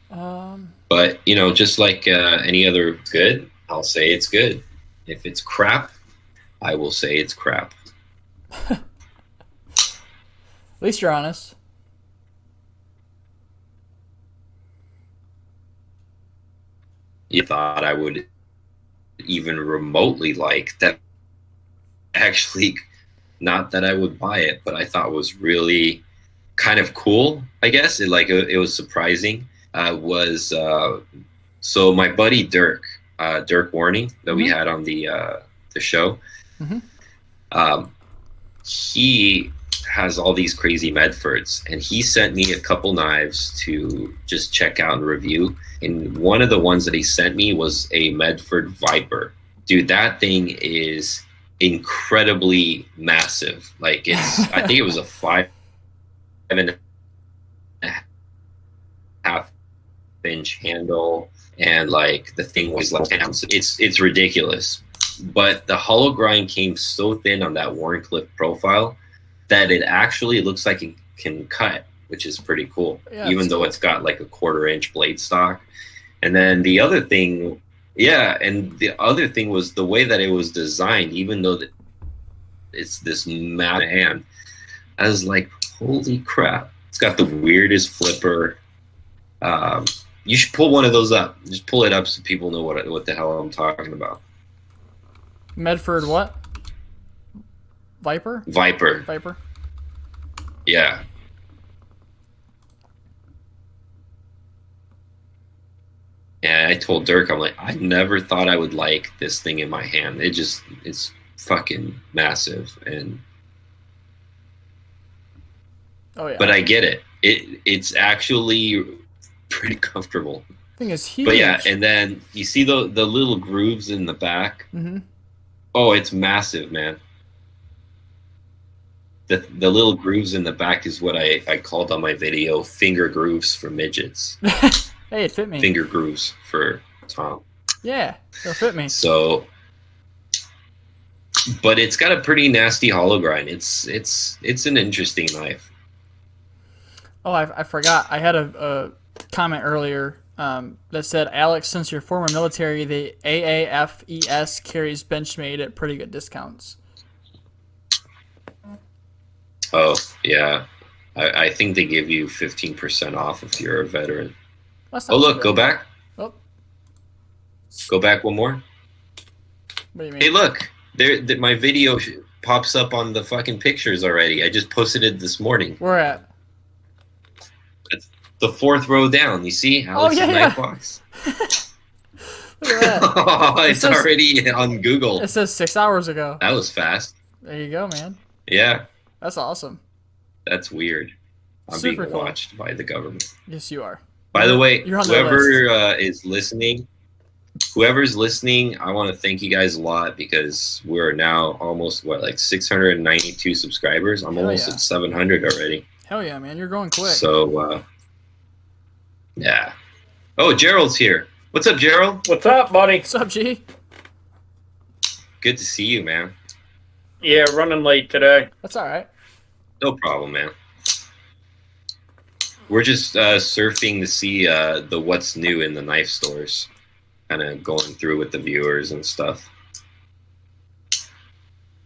S2: but you know, just like any other good, I'll say it's good. If it's crap, I will say it's crap.
S1: At least you're honest.
S2: You thought I would even remotely like that? Actually, not that I would buy it, but I thought was really kind of cool. I guess it was surprising. So my buddy Dirk Warning that we had on the show. He has all these crazy Medfords, and he sent me a couple knives to just check out and review. And one of the ones that he sent me was a Medford Viper. Dude, that thing is incredibly massive. Like I think it was a 5.5-inch handle, and like the thing was like it's ridiculous. But the hollow grind came so thin on that Warncliffe profile that it actually looks like it can cut, which is pretty cool.
S1: Yeah,
S2: even though it's got like a 1/4-inch blade stock. And then the other thing, was the way that it was designed. Even though it's this massive hand, I was like, holy crap! It's got the weirdest flipper. You should pull one of those up. Just pull it up so people know what the hell I'm talking about.
S1: Medford what? Viper?
S2: Viper. Yeah. And I told Dirk, I'm like, I never thought I would like this thing in my hand. It's fucking massive. And
S1: Oh yeah.
S2: but I get it. It's actually pretty comfortable.
S1: Thing is huge.
S2: But yeah, and then you see the little grooves in the back. Oh, it's massive, man. The little grooves in the back is what I called on my video finger grooves for midgets.
S1: Hey, it fit me.
S2: Finger grooves for Tom.
S1: Yeah, it'll fit me.
S2: So, but it's got a pretty nasty hollow grind. It's an interesting knife.
S1: Oh, I forgot. I had a comment earlier that said, Alex, since you're former military, the AAFES carries Benchmade at pretty good discounts.
S2: Oh, yeah. I think they give you 15% off if you're a veteran. Oh, look, go back.
S1: Oh.
S2: Go back one more.
S1: What do you mean?
S2: Hey, look. My video pops up on the fucking pictures already. I just posted it this morning.
S1: Where at?
S2: It's the 4th row down. You see? Alex's knife box.
S1: Look at that.
S2: Oh, it's already on Google.
S1: It says 6 hours ago.
S2: That was fast.
S1: There you go, man.
S2: Yeah.
S1: That's awesome.
S2: That's weird. I'm
S1: Super
S2: being watched by the government.
S1: Yes, you are.
S2: By the way,
S1: You're on their
S2: whoever whoever's listening, I want to thank you guys a lot because we're now almost, 692 subscribers. I'm almost at 700 already.
S1: Hell yeah, man. You're going quick.
S2: So, yeah. Oh, Gerald's here. What's up, Gerald?
S3: What's up, buddy?
S1: What's up, G?
S2: Good to see you, man.
S3: Yeah, running late today.
S1: That's all right.
S2: No problem, man. We're just surfing to see the what's new in the knife stores. Kind of going through with the viewers and stuff.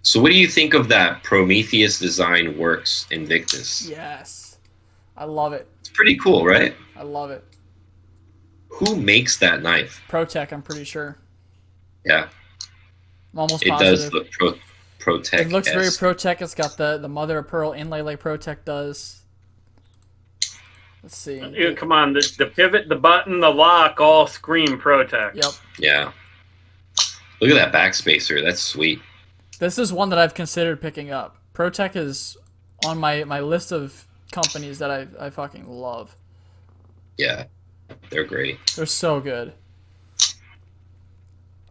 S2: So what do you think of that Prometheus Design Works Invictus?
S1: Yes. I love it.
S2: It's pretty cool, right?
S1: I love it.
S2: Who makes that knife?
S1: ProTech, I'm pretty sure.
S2: Yeah.
S1: I'm almost
S2: It
S1: positive.
S2: does look ProTech.
S1: It looks very ProTech. It's got the mother of pearl inlay like ProTech does. Let's see.
S3: Come on, the pivot, the button, the lock, all scream ProTech.
S1: Yep.
S2: Yeah. Look at that backspacer. That's sweet.
S1: This is one that I've considered picking up. ProTech is on my list of companies that I fucking love.
S2: Yeah, they're great.
S1: They're so good.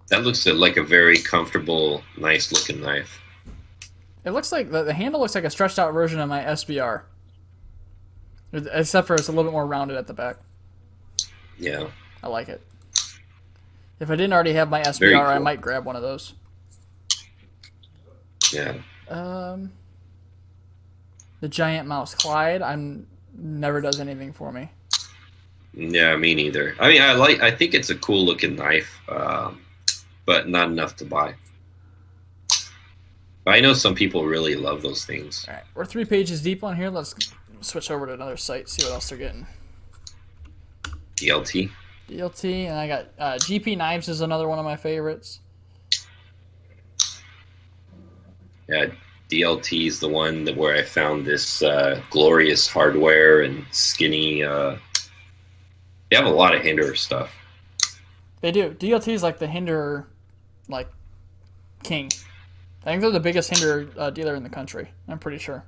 S2: That looks like a very comfortable, nice looking knife.
S1: It looks like the handle looks like a stretched out version of my SBR. Except for it's a little bit more rounded at the back.
S2: Yeah.
S1: I like it. If I didn't already have my SBR,
S2: Very cool.
S1: I might grab one of those.
S2: Yeah.
S1: The giant mouse Clyde, never does anything for me.
S2: Yeah, me neither. I mean, I think it's a cool looking knife, but not enough to buy. But I know some people really love those things.
S1: All right, we're 3 pages deep on here. Let's switch over to another site, see what else they're getting.
S2: DLT.
S1: DLT, and I got GP Knives is another one of my favorites.
S2: Yeah, DLT is the one where I found this glorious hardware and skinny. They have a lot of Hinder stuff.
S1: They do. DLT is like the Hinder, king. I think they're the biggest Hinder dealer in the country. I'm pretty sure.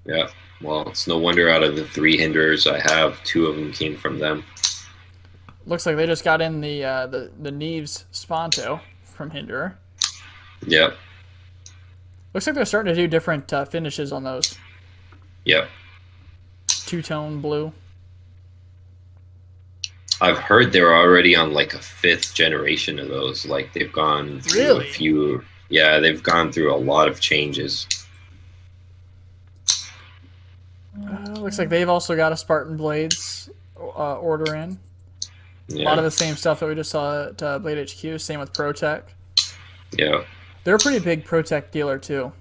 S2: Yeah, well, it's no wonder out of the 3 Hinders I have, 2 of them came from them.
S1: Looks like they just got in the Neves Sponto from Hinder.
S2: Yep.
S1: Looks like they're starting to do different finishes on those.
S2: Yep.
S1: Two-tone blue.
S2: I've heard they're already on like a 5th generation of those. Like they've gone through a few. Yeah, they've gone through a lot of changes.
S1: Looks like they've also got a Spartan Blades order in.
S2: Yeah.
S1: A lot of the same stuff that we just saw at Blade HQ. Same with ProTech.
S2: Yeah.
S1: They're a pretty big ProTech dealer too.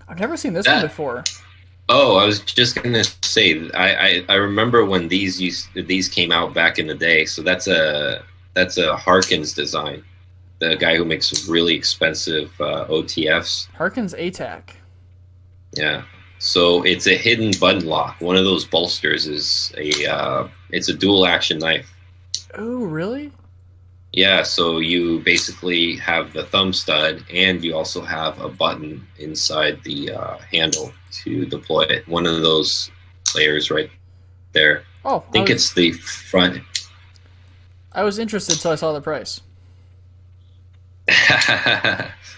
S1: I've never seen this one before.
S2: Oh, I was just gonna say, I remember when these came out back in the day. So that's a Harkins design, the guy who makes really expensive OTFs.
S1: Harkins ATAC.
S2: Yeah. So it's a hidden button lock. One of those bolsters is it's a dual action knife.
S1: Oh, really?
S2: Yeah, so you basically have the thumb stud, and you also have a button inside the handle to deploy it. One of those layers right there.
S1: Oh,
S2: I think it's the front.
S1: I was interested until I saw the price.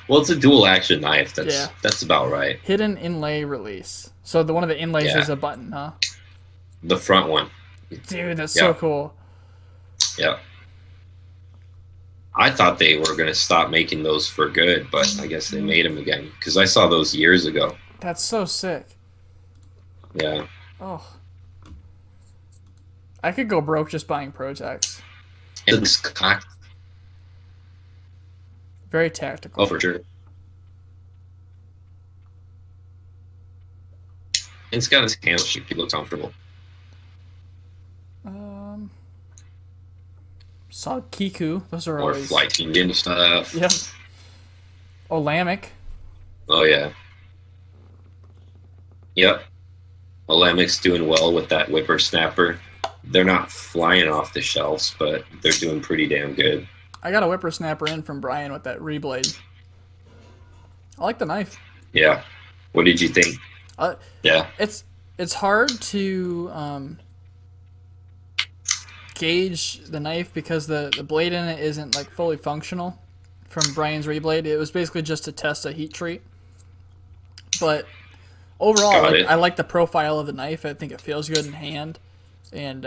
S2: Well, it's a dual action knife. That's about right.
S1: Hidden inlay release. So one of the inlays
S2: Yeah.
S1: is a button, huh?
S2: The front one.
S1: Dude, that's so cool.
S2: Yeah. I thought they were going to stop making those for good, but I guess they made them again because I saw those years ago.
S1: That's so sick.
S2: Yeah.
S1: Oh. I could go broke just buying ProTechs.
S2: It's cocked.
S1: Very tactical.
S2: Oh, for sure. It's got his handle sheet. He looks comfortable.
S1: Saw Kiku. Those are
S2: Or
S1: always...
S2: flight engine stuff.
S1: Yep. Olamic.
S2: Oh, yeah. Yep. Olamic's doing well with that whippersnapper. They're not flying off the shelves, but they're doing pretty damn good.
S1: I got a whippersnapper in from Brian with that reblade. I like the knife.
S2: Yeah. What did you think? Yeah.
S1: It's hard to gauge the knife because the blade in it isn't like fully functional from Brian's reblade. It was basically just to test a heat treat. But overall, I like the profile of the knife. I think it feels good in hand. And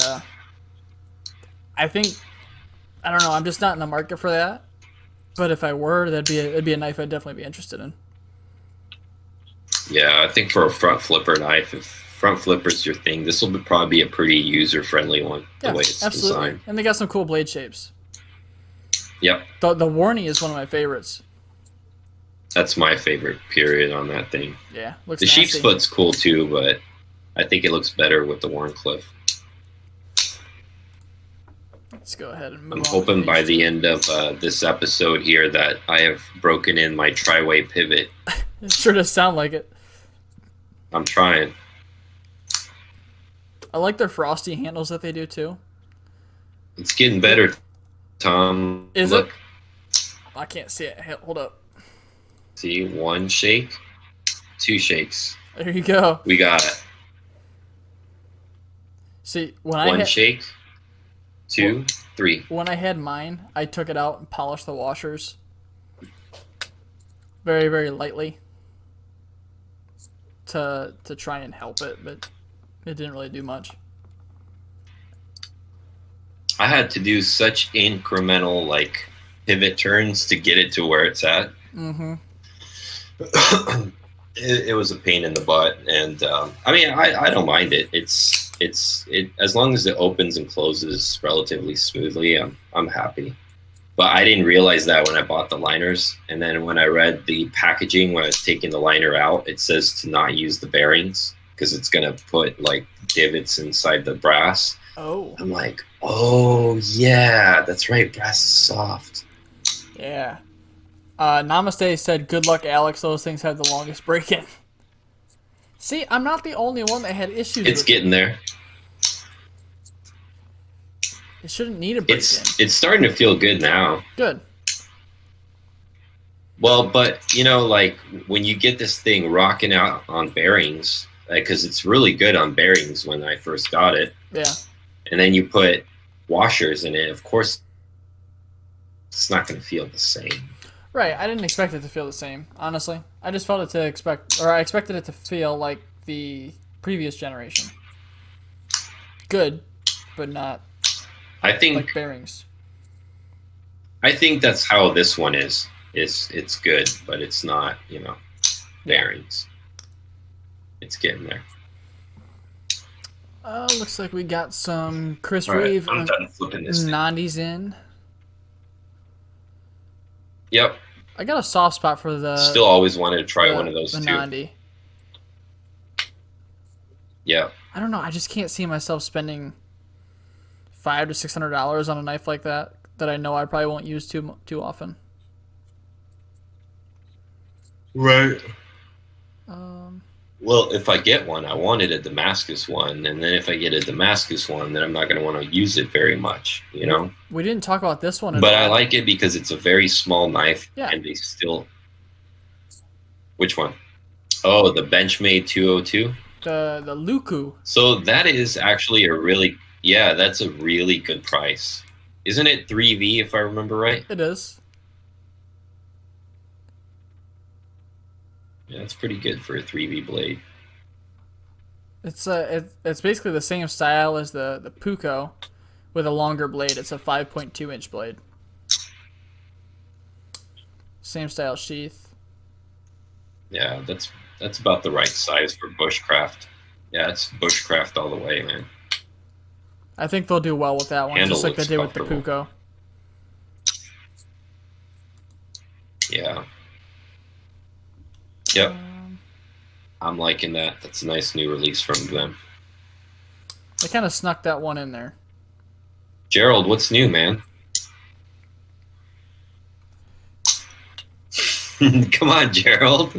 S1: I think, I don't know, I'm just not in the market for that. But if I were, it'd be a knife I'd definitely be interested in.
S2: Yeah, I think for a front flipper knife, if front flipper's your thing, this will probably be a pretty user-friendly one, the way it's designed.
S1: And they got some cool blade shapes.
S2: Yep.
S1: The Warney is one of my favorites.
S2: That's my favorite period on that thing.
S1: Yeah, looks
S2: The
S1: nasty.
S2: sheep's foot's cool too, but I think it looks better with the Warncliffe.
S1: Let's Let's go ahead and move
S2: I'm
S1: on.
S2: hoping by the end of this episode here that I have broken in my tri-way pivot.
S1: It sure does sound like it.
S2: I'm trying.
S1: I like their frosty handles that they do too.
S2: It's getting better, Tom.
S1: Is
S2: Look.
S1: it? I can't see it. Hold up.
S2: See, 1 shake, 2 shakes.
S1: There you go.
S2: We got it.
S1: See, when
S2: 1 shake, 2, 3.
S1: When I had mine, I took it out and polished the washers very, very lightly to try and help it, but it didn't really do much.
S2: I had to do such incremental like pivot turns to get it to where it's at.
S1: Mm-hmm.
S2: It was a pain in the butt, and I mean, I don't mind it. It's as long as it opens and closes relatively smoothly, I'm happy. But I didn't realize that when I bought the liners, and then when I read the packaging when I was taking the liner out, it says to not use the bearings because it's gonna put like divots inside the brass.
S1: Oh.
S2: I'm like, oh yeah, that's right. Brass is soft.
S1: Yeah. Namaste said, "Good luck, Alex. Those things have the longest break-in." See, I'm not the only one that had issues.
S2: It's
S1: with
S2: getting there.
S1: It shouldn't need a break-in.
S2: It's starting to feel good now.
S1: Good.
S2: Well, but you know, like when you get this thing rocking out on bearings, because it's really good on bearings when I first got it.
S1: Yeah.
S2: And then you put washers in it. Of course, it's not going to feel the same.
S1: Right. I didn't expect it to feel the same. Honestly, I just felt it to I expected it to feel like the previous generation. Good, but not.
S2: I think
S1: like bearings.
S2: I think that's how this one is. It's good, but it's not, bearings. It's getting there.
S1: Looks like we got some Chris
S2: All right,
S1: Reeve
S2: I'm done flipping this thing.
S1: Nandi's in.
S2: Yep.
S1: I got a soft spot for the.
S2: Still always wanted to try one of those
S1: the
S2: too.
S1: Nandi.
S2: Yeah.
S1: I don't know. I just can't see myself spending $500 to $600 on a knife like that I know I probably won't use too often.
S2: Right. Well, if I get one, I wanted a Damascus one, and then if I get a Damascus one, then I'm not going to want to use it very much,
S1: We didn't talk about this one.
S2: But I like it because it's a very small knife,
S1: yeah.
S2: And they still. Which one? Oh, the Benchmade 202.
S1: The Luku.
S2: So that is actually that's a really good price. Isn't it 3V if I remember right?
S1: It is.
S2: Yeah, it's pretty good for a 3V blade.
S1: It's basically the same style as the Puko, with a longer blade. It's a 5.2 inch blade. Same style sheath.
S2: Yeah, that's about the right size for bushcraft. Yeah, it's bushcraft all the way, man.
S1: I think they'll do well with that one,
S2: Handle
S1: just like they did with the
S2: comfortable.
S1: Puko.
S2: Yeah. Yep. I'm liking that. That's a nice new release from them.
S1: They kind of snuck that one in there.
S2: Gerald, what's new, man? Come on, Gerald.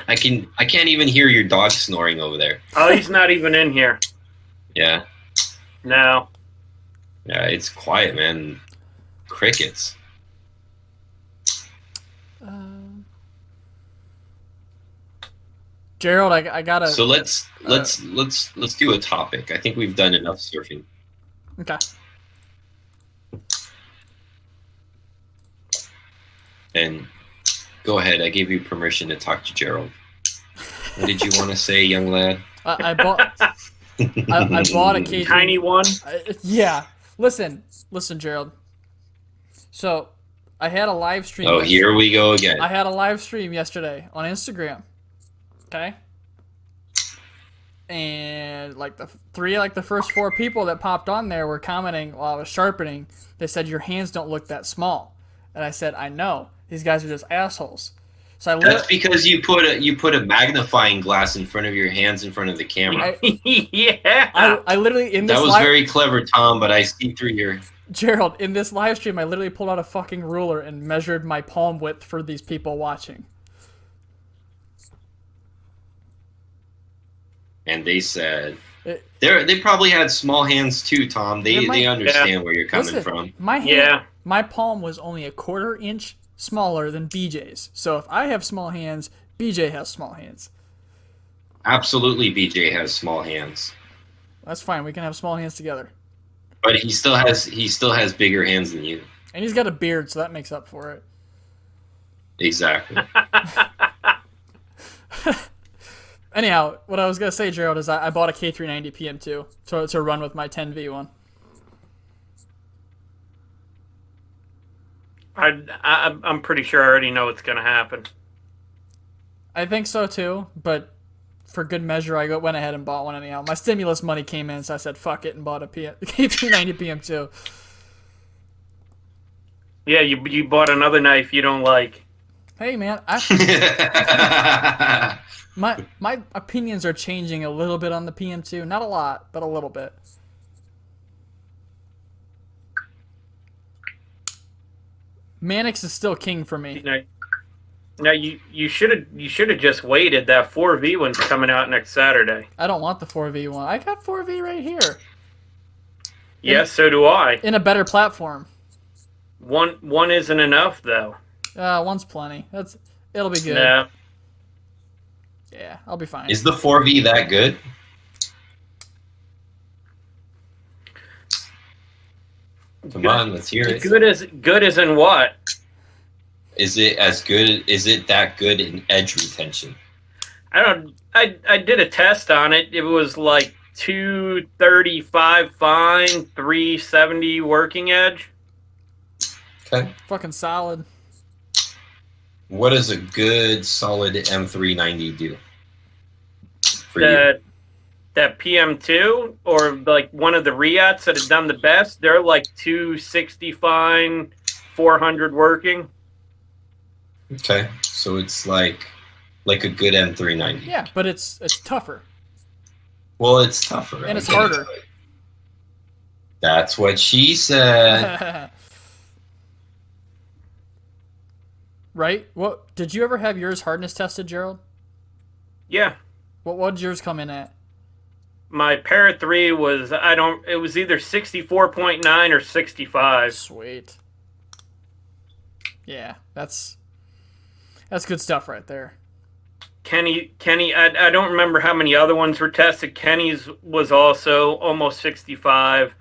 S2: I can't even hear your dog snoring over there.
S3: Oh, he's not even in here.
S2: Yeah.
S3: No.
S2: Yeah, it's quiet, man. Crickets.
S1: Gerald, I gotta.
S2: So let's do a topic. I think we've done enough surfing.
S1: Okay.
S2: And go ahead. I gave you permission to talk to Gerald. What did you want to say, young lad?
S1: I bought. I bought a case.
S3: Tiny one.
S1: Yeah. Listen, Gerald. So, I had a live stream.
S2: Oh, here we go again.
S1: I had a live stream yesterday on Instagram. Okay. And the first 4 people that popped on there were commenting while I was sharpening. They said your hands don't look that small, and I said I know these guys are just assholes. So
S2: that's because you put a magnifying glass in front of your hands in front of the camera.
S3: Yeah.
S1: I literally in this.
S2: That was
S1: live,
S2: very clever, Tom. But I see through your.
S1: Gerald, in this live stream, I literally pulled out a fucking ruler and measured my palm width for these people watching.
S2: And they said they probably had small hands too, Tom. They understand where you're coming from.
S1: My palm was only a 1/4 inch smaller than BJ's. So if I have small hands, BJ has small hands.
S2: Absolutely, BJ has small hands.
S1: That's fine. We can have small hands together.
S2: But he still has bigger hands than you.
S1: And he's got a beard, so that makes up for it.
S2: Exactly.
S1: Anyhow, what I was gonna say, Gerald, is I bought a K390 PM2 to run with my 10V1.
S3: I'm pretty sure I already know what's gonna happen.
S1: I think so too, but for good measure, I went ahead and bought one anyhow. My stimulus money came in, so I said fuck it and bought a K390 PM2.
S3: Yeah, you bought another knife you don't like.
S1: Hey man, my opinions are changing a little bit on the PM2. Not a lot, but a little bit. Mannix is still king for me.
S3: Now you should have just waited. That 4V one's coming out next Saturday.
S1: I don't want the 4V1. I got 4V right here.
S3: Yes, so do I.
S1: In a better platform.
S3: One isn't enough though.
S1: One's plenty. It'll be good.
S3: Yeah.
S1: Yeah, I'll be fine.
S2: Is the 4V that good? Come on, let's hear it.
S3: Good as in what?
S2: Is it as good? Is it that good in edge retention?
S3: I did a test on it. It was like 235 fine, 370 working edge.
S2: Okay.
S1: Fucking solid.
S2: What does a good solid M390 do for you?
S3: That PM2 or like one of the Riats that have done the best, they're like 260 fine, 400 working.
S2: Okay, so it's like a good M390.
S1: Yeah, but it's tougher.
S2: Well, it's tougher.
S1: And it's harder.
S2: That's what she said.
S1: Right? What did you ever have yours hardness tested, Gerald?
S3: Yeah.
S1: What did yours come in at?
S3: My Para 3 was it was either 64.9 or 65.
S1: Sweet. Yeah, that's good stuff right there.
S3: Kenny, I don't remember how many other ones were tested. Kenny's was also almost 65.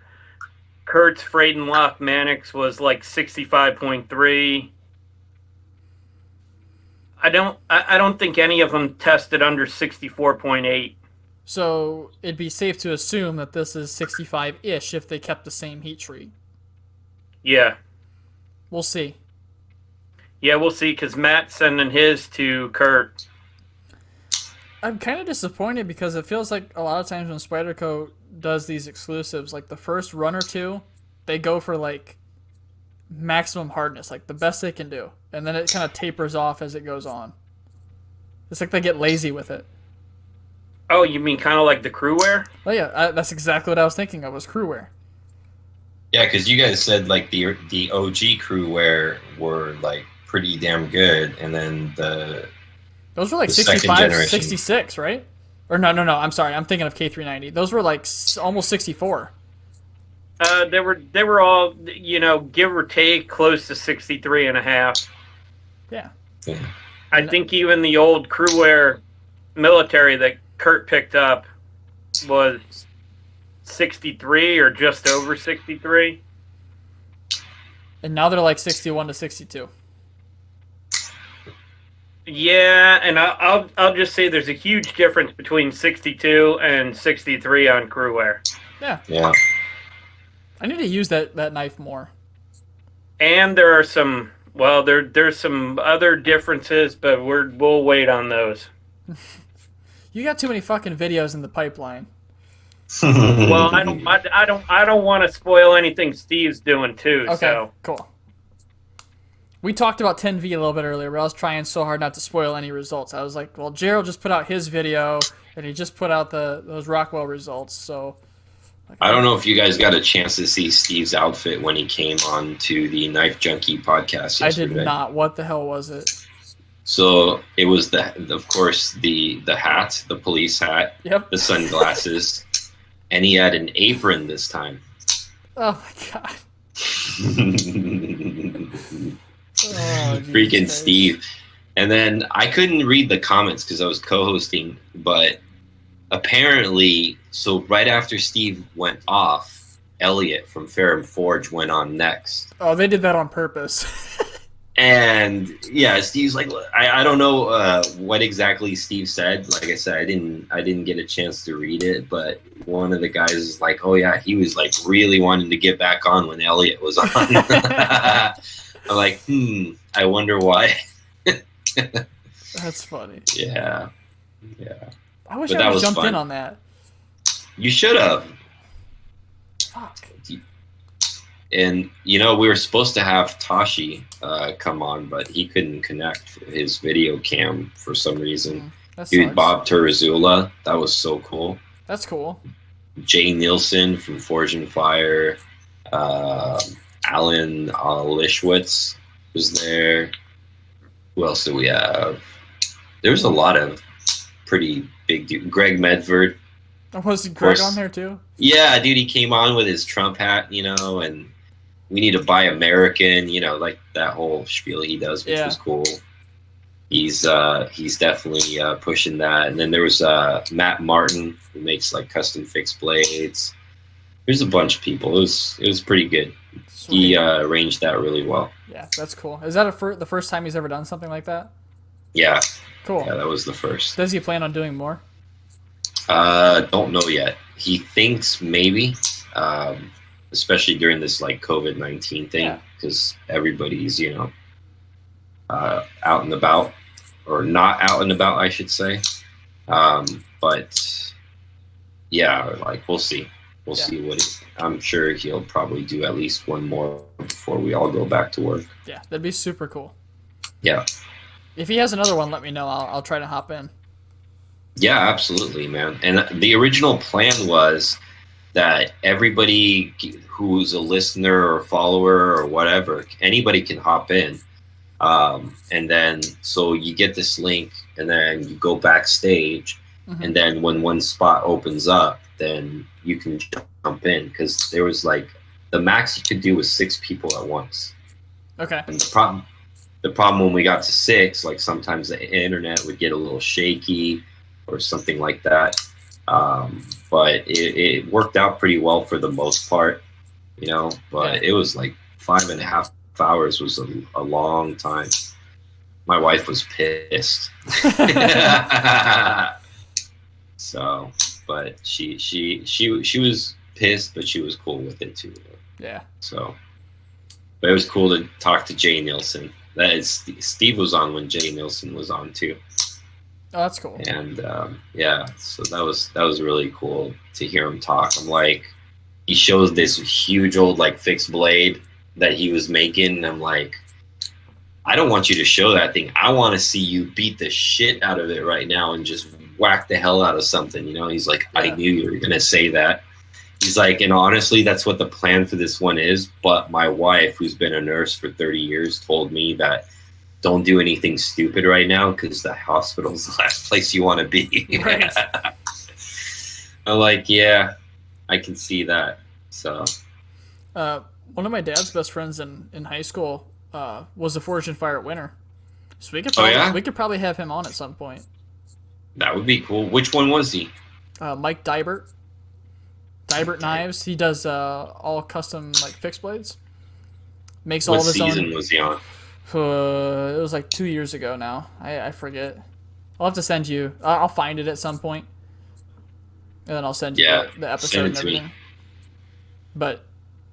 S3: Kurt's Freydenlock Mannix was like 65.3. I don't think any of them tested under 64.8.
S1: So it'd be safe to assume that this is 65-ish if they kept the same heat treat.
S3: Yeah.
S1: We'll see.
S3: Yeah, we'll see, because Matt's sending his to Kurt.
S1: I'm kind of disappointed because it feels like a lot of times when Spyderco does these exclusives, like the first run or two, they go for like maximum hardness, like the best they can do. And then it kind of tapers off as it goes on. It's like they get lazy with it.
S3: Oh, you mean kind of like the crew wear?
S1: Oh yeah, that's exactly what I was thinking of, was crew wear.
S2: Yeah, because you guys said like the OG crew wear were like pretty damn good, and then
S1: those were like 65, 66, right? Or no, I'm sorry, I'm thinking of K390. Those were like almost 64.
S3: They were all, give or take close to 63 and a half.
S1: Yeah.
S3: I think even the old crew wear military that Kurt picked up was 63 or just over 63.
S1: And now they're like 61 to 62.
S3: Yeah, and I'll just say there's a huge difference between 62 and 63 on crew wear.
S1: Yeah.
S2: Yeah.
S1: I need to use that knife more.
S3: And there are some, there's some other differences, but we'll wait on those.
S1: You got too many fucking videos in the pipeline.
S3: Well, I don't want to spoil anything Steve's doing too.
S1: Okay,
S3: so.
S1: Cool. We talked about 10V a little bit earlier, but I was trying so hard not to spoil any results. I was like, well, Gerald just put out his video, and he just put out those Rockwell results, so
S2: I don't know if you guys got a chance to see Steve's outfit when he came on to the Knife Junkie podcast yesterday.
S1: I did not. What the hell was it?
S2: So it was of course, the hat, the police hat,
S1: Yep.
S2: the sunglasses, and he had an apron this time.
S1: Oh my god.
S2: Freaking Steve. And then I couldn't read the comments because I was co-hosting, but apparently, so right after Steve went off, Elliot from Fair and Forge went on next.
S1: Oh, they did that on purpose.
S2: And yeah, Steve's like, I don't know what exactly Steve said. Like I said, I didn't get a chance to read it, but one of the guys is like, oh yeah, he was like really wanting to get back on when Elliot was on. I'm like, I wonder why.
S1: That's funny.
S2: Yeah.
S1: I wish I would have jumped in on that.
S2: You should have.
S1: Fuck.
S2: And, we were supposed to have Tashi come on, but he couldn't connect his video cam for some reason. Dude, Bob Turazula, that was so cool.
S1: That's cool.
S2: Jay Nielsen from Forge and Fire. Alan Lishwitz was there. Who else do we have? There's a lot of pretty big dudes. Greg Medford.
S1: Was Greg on there too?
S2: Yeah, dude, he came on with his Trump hat, and we need to buy American, like that whole spiel he does, which was cool. He's definitely pushing that. And then there was Matt Martin, who makes like custom fixed blades. There's a bunch of people. It was pretty good. Sweet. He arranged that really well.
S1: Yeah, that's cool. Is that the first time he's ever done something like that?
S2: Yeah.
S1: Cool.
S2: Yeah, that was the first.
S1: Does he plan on doing more?
S2: Don't know yet. He thinks maybe, especially during this like COVID-19 thing, because everybody's out and about, or not out and about, I should say. But yeah, like we'll see. We'll see what I'm sure he'll probably do at least one more before we all go back to work.
S1: Yeah, that'd be super cool.
S2: Yeah.
S1: If he has another one, let me know. I'll try to hop in.
S2: Yeah, absolutely, man. And the original plan was that everybody who's a listener or follower or whatever, anybody can hop in. And then, so you get this link and then you go backstage. Mm-hmm. And then when one spot opens up, then you can jump in. Because there was like, the max you could do was 6 people at once.
S1: Okay.
S2: And the problem when we got to 6, like sometimes the internet would get a little shaky or something like that. But it worked out pretty well for the most part, but it was like 5.5 hours was a long time. My wife was pissed. So, but she was pissed, but she was cool with it too.
S1: Yeah. So,
S2: but it was cool to talk to Jay Nielsen. That is, Steve was on when Jay Nielsen was on too.
S1: Oh, that's cool.
S2: And so that was really cool to hear him talk. I'm like, he shows this huge old like fixed blade that he was making, and I'm like, I don't want you to show that thing. I want to see you beat the shit out of it right now and just whack the hell out of something. He's like, I knew you were gonna say that. He's like, and honestly, that's what the plan for this one is. But my wife, who's been a nurse for 30 years, told me that don't do anything stupid right now because the hospital's the last place you want to be.
S1: Right.
S2: I'm like, yeah, I can see that. So,
S1: one of my dad's best friends in high school was a Forge and Fire winner. So we could probably have him on at some point.
S2: That would be cool. Which one was he?
S1: Mike Dybert. Dybert Knives. He does all custom like fixed blades. Makes all of his own.
S2: What season was he on?
S1: It was like 2 years ago now. I forget. I'll have to send you. I'll find it at some point, and then I'll send you the episode and everything. But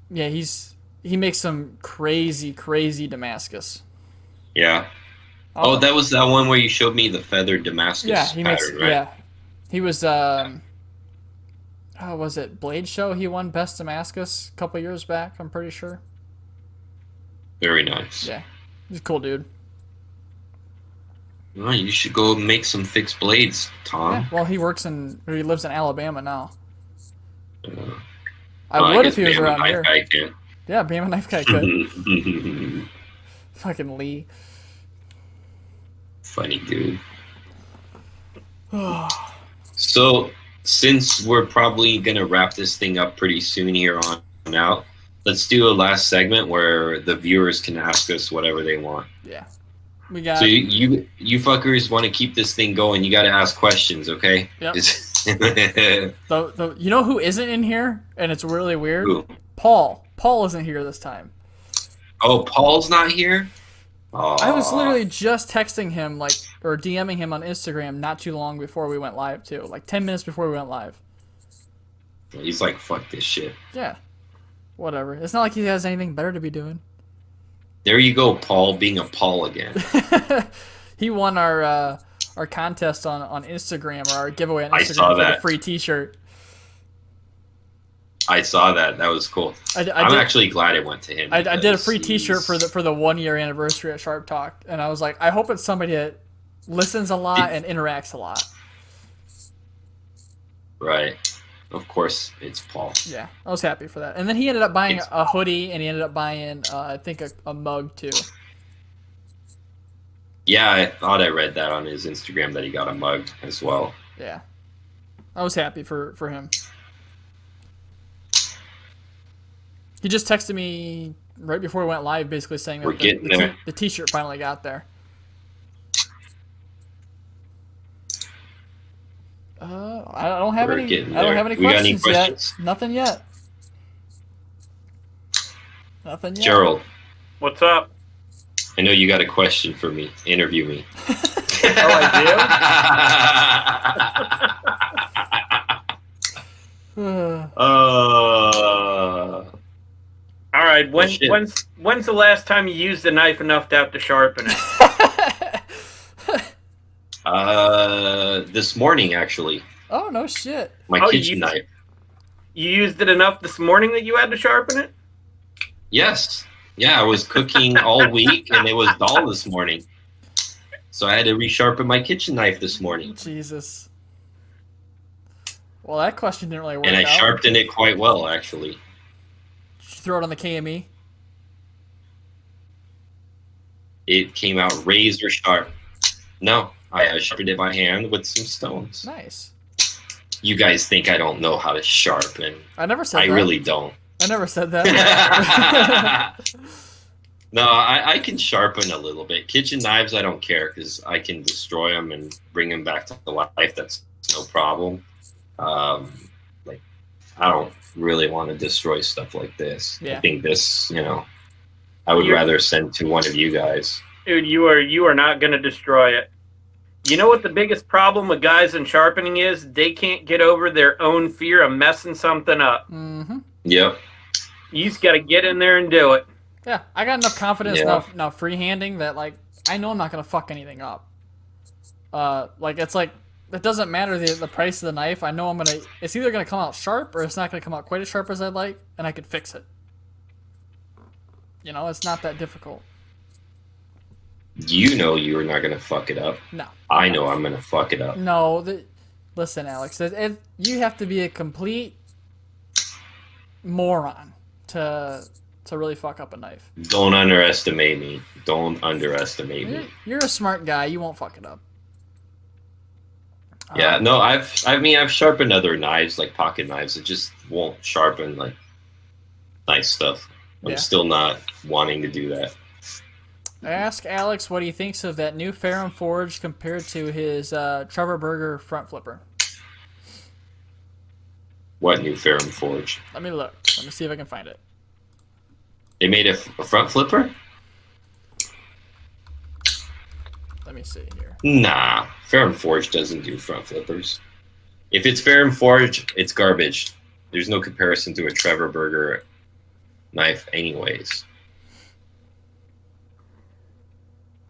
S1: yeah, he makes some crazy Damascus.
S2: Yeah. That was that one where you showed me the feathered Damascus.
S1: Yeah, he makes.
S2: Pattern, right?
S1: Yeah, he was. Was it Blade Show? He won Best Damascus a couple years back. I'm pretty sure.
S2: Very nice.
S1: Yeah, he's a cool dude.
S2: Well, you should go make some fixed blades, Tom.
S1: Yeah, well, he lives in Alabama now. I would if he was
S2: Bama
S1: around
S2: Knife
S1: here.
S2: Guy can.
S1: Yeah, Bama Knife Guy could. Fucking Lee.
S2: Funny dude. So, since we're probably gonna wrap this thing up pretty soon here on out, let's do a last segment where the viewers can ask us whatever they want.
S1: Yeah. We got.
S2: So you fuckers want to keep this thing going? You got to ask questions, okay?
S1: Yep. You know who isn't in here, and it's really weird.
S2: Who?
S1: Paul. Paul isn't here this time.
S2: Oh, Paul's not here.
S1: I was literally just texting him, or DMing him on Instagram not too long before we went live, too. 10 minutes before we went live.
S2: He's like, fuck this shit.
S1: Yeah. Whatever. It's not like he has anything better to be doing.
S2: There you go, Paul, being a Paul again.
S1: He won our contest on Instagram, or our giveaway on Instagram
S2: I saw
S1: for
S2: that.
S1: the free t-shirt.
S2: I saw that. That was cool. I'm actually glad it went to him.
S1: I did a free t-shirt for the 1 year anniversary at Sharp Talk, and I was like, I hope it's somebody that listens a lot and interacts a lot.
S2: Right. Of course, it's Paul.
S1: Yeah, I was happy for that. And then he ended up buying a hoodie, and he ended up buying, I think, a mug, too.
S2: Yeah, I thought I read that on his Instagram that he got a mug as well.
S1: Yeah. I was happy for him. He just texted me right before we went live, basically saying that the t-shirt finally got there. I don't have any questions yet. Nothing yet. Nothing yet.
S2: Gerald.
S3: What's up?
S2: I know you got a question for me. Interview me.
S3: Oh, I do? All right. When's the last time you used a knife enough to have to sharpen it?
S2: This morning, actually.
S1: Oh, no shit.
S2: My kitchen knife.
S3: You used it enough this morning that you had to sharpen it?
S2: Yes. Yeah, I was cooking all week, and it was dull this morning. So I had to resharpen my kitchen knife this morning.
S1: Jesus. Well, that question didn't really work out.
S2: And I sharpened it quite well, actually.
S1: Did you throw it on the KME?
S2: It came out razor sharp. No, I sharpened it by hand with some stones.
S1: Nice.
S2: You guys think I don't know how to sharpen.
S1: I never said that.
S2: I really don't.
S1: I never said that.
S2: No, I can sharpen a little bit. Kitchen knives, I don't care because I can destroy them and bring them back to life. That's no problem. I don't really want to destroy stuff like this.
S1: Yeah.
S2: I think this, I would rather send to one of you guys.
S3: Dude, you are not going to destroy it. You know what the biggest problem with guys in sharpening is? They can't get over their own fear of messing something up.
S1: Mm-hmm.
S2: Yep.
S3: You just got to get in there and do it.
S1: Yeah, I got enough confidence now freehanding that I know I'm not gonna fuck anything up. It doesn't matter the price of the knife. I know it's either gonna come out sharp or it's not gonna come out quite as sharp as I'd like, and I could fix it. It's not that difficult.
S2: You know you're not gonna fuck it up.
S1: No.
S2: I know I'm gonna fuck it up.
S1: No, listen, Alex. You have to be a complete moron to really fuck up a knife.
S2: Don't underestimate me. Don't underestimate me.
S1: You're a smart guy. You won't fuck it up.
S2: Yeah, no, I've sharpened other knives, like pocket knives. It just won't sharpen like nice stuff. I'm still not wanting to do that.
S1: Ask Alex what he thinks of that new Ferrum Forge compared to his Trevor Burger front flipper.
S2: What new Ferrum Forge?
S1: Let me look. Let me see if I can find it.
S2: They made a front flipper?
S1: Let me see here.
S2: Nah, Ferrum Forge doesn't do front flippers. If it's Ferrum Forge, it's garbage. There's no comparison to a Trevor Burger knife anyways.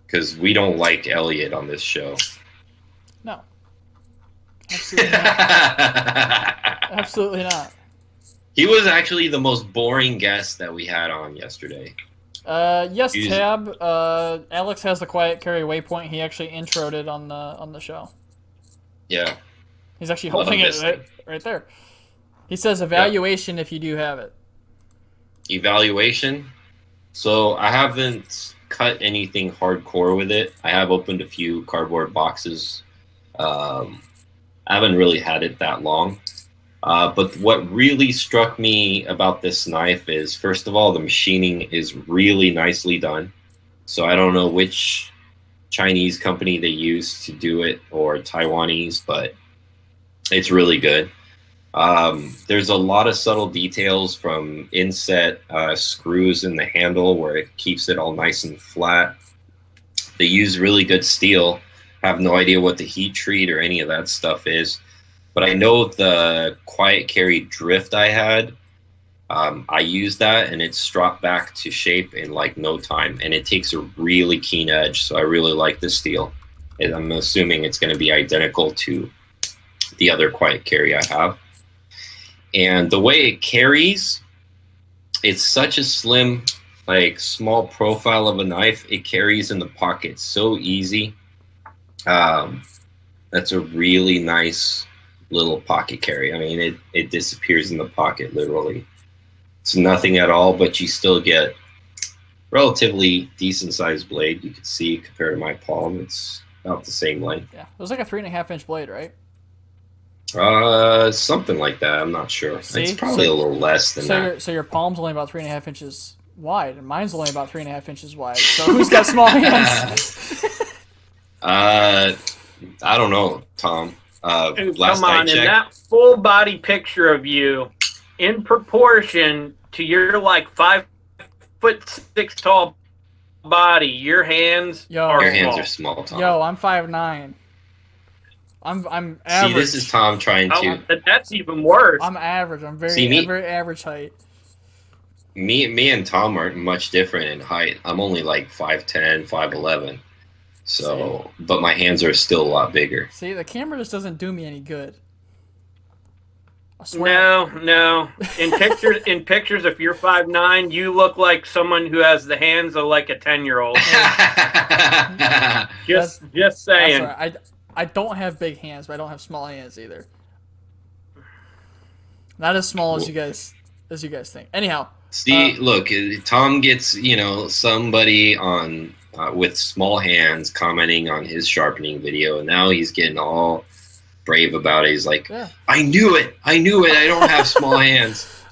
S2: Because we don't like Elliot on this show.
S1: No. Absolutely not. Absolutely not.
S2: He was actually the most boring guest that we had on yesterday.
S1: Yes, Tab. Alex has the quiet carry waypoint. He actually introed it on the show.
S2: Yeah.
S1: He's actually holding it right there. He says evaluation if you do have it.
S2: Evaluation. So I haven't cut anything hardcore with it. I have opened a few cardboard boxes. I haven't really had it that long. But what really struck me about this knife is, first of all, the machining is really nicely done. So I don't know which Chinese company they use to do it, or Taiwanese, but it's really good. There's a lot of subtle details, from inset screws in the handle where it keeps it all nice and flat. They use really good steel. I have no idea what the heat treat or any of that stuff is, but I know the quiet carry drift I had, I used that and it's dropped back to shape in like no time, and it takes a really keen edge, so I really like this steel. And I'm assuming it's going to be identical to the other quiet carry I have. And the way it carries, it's such a slim, like small profile of a knife. It carries in the pocket so easy. That's a really nice little pocket carry. I mean, it disappears in the pocket, literally. It's nothing at all, but you still get relatively decent sized blade. You can see compared to my palm, it's about the same length.
S1: Yeah, it was like a 3.5-inch blade, right?
S2: Something like that. I'm not sure.
S1: See?
S2: It's probably a little less than that.
S1: So your palm's only about 3.5 inches wide, and mine's only about 3.5 inches wide. So who's got small hands?
S2: I don't know, Tom. Last
S3: Come on,
S2: I
S3: in
S2: checked,
S3: that full body picture of you, in proportion to your like 5'6" tall body, your hands are
S2: your hands
S3: small.
S2: are small, Tom.
S1: Yo, I'm 5'9". I'm average.
S2: See, this is Tom trying to.
S3: That's even worse.
S1: I'm average. I'm very average height.
S2: Me and Tom aren't much different in height. I'm only like 5'10", 5'11". So, but my hands are still a lot bigger.
S1: See, the camera just doesn't do me any good. I swear.
S3: No. In pictures, if you're 5'9", you look like someone who has the hands of like a 10-year-old. just saying.
S1: That's right. I don't have big hands, but I don't have small hands either. Not as small as you guys think. Anyhow.
S2: See, look, Tom gets, somebody on with small hands commenting on his sharpening video, and now he's getting all brave about it. He's like, yeah. I knew it. I don't have small hands.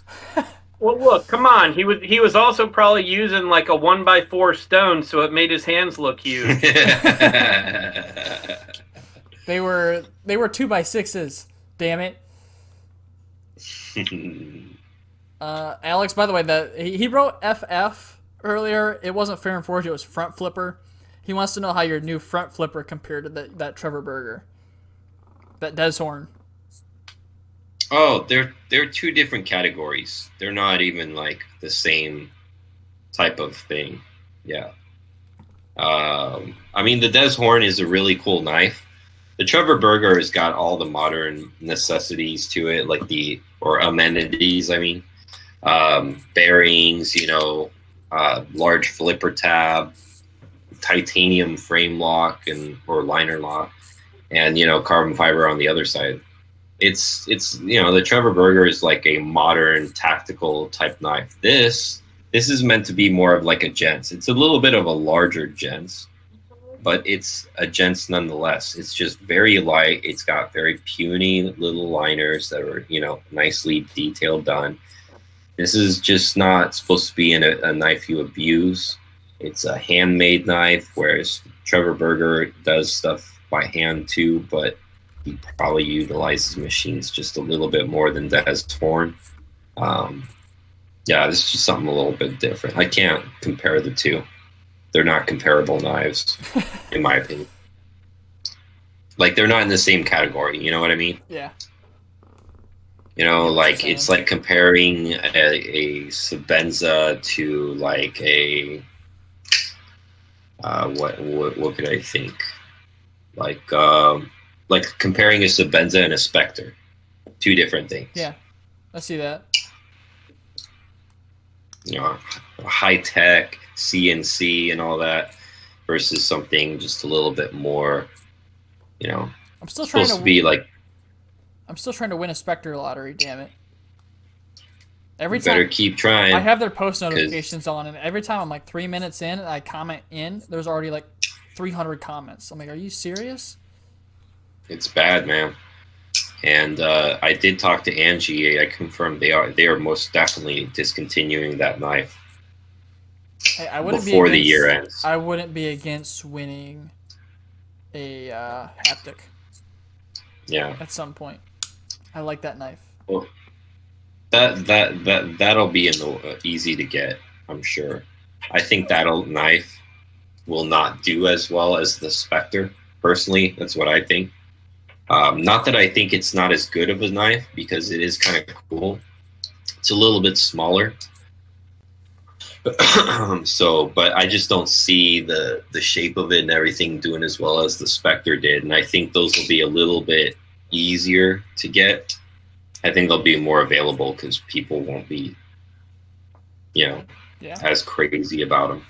S3: Well, look, come on. He was also probably using like a 1x4 stone, so it made his hands look huge.
S1: They were 2x6s. Damn it. Alex, by the way, he wrote FF earlier. It wasn't fair and forged. It was front flipper. He wants to know how your new front flipper compared to that Trevor Burger, that Des Horn.
S2: Oh, they're two different categories. They're not even like the same type of thing. Yeah. I mean, the Des Horn is a really cool knife. The Trevor Burger has got all the modern necessities to it, like or amenities, I mean. Bearings, large flipper tab, titanium frame lock or liner lock, and, carbon fiber on the other side. It's the Trevor Burger is like a modern tactical type knife. This is meant to be more of like a gents. It's a little bit of a larger gents, but it's a gents nonetheless. It's just very light. It's got very puny little liners that are, nicely detailed done. This is just not supposed to be a knife you abuse. It's a handmade knife, whereas Trevor Burger does stuff by hand too, but he probably utilizes machines just a little bit more than Des Horn. Yeah, this is just something a little bit different. I can't compare the two. They're not comparable knives, in my opinion. Like, they're not in the same category, you know what I mean?
S1: Yeah.
S2: Like, it's like comparing a Sebenza to, like, a... what could I think? Like comparing a Sebenza and a Spectre. Two different things.
S1: Yeah, I see that.
S2: High-tech, CNC and all that, versus something just a little bit more,
S1: I'm still trying
S2: supposed to be like...
S1: I'm still trying to win a Spectre lottery, damn it. Every
S2: better
S1: time
S2: keep trying.
S1: I have their post notifications on, and every time I'm like 3 minutes in and I comment in, there's already like 300 comments. I'm like, are you serious?
S2: It's bad, man. And I did talk to Angie. I confirmed they are most definitely discontinuing that knife
S1: Hey, I wouldn't
S2: before
S1: be
S2: the
S1: against,
S2: year ends.
S1: I wouldn't be against winning a haptic
S2: Yeah.
S1: at some point. I like that knife.
S2: Well, that'll be easy to get, I'm sure. I think that knife will not do as well as the Spectre. Personally, that's what I think. Not that I think it's not as good of a knife, because it is kind of cool. It's a little bit smaller. But I just don't see the shape of it and everything doing as well as the Spectre did. And I think those will be a little bit easier to get. I think they'll be more available because people won't be, as crazy about them.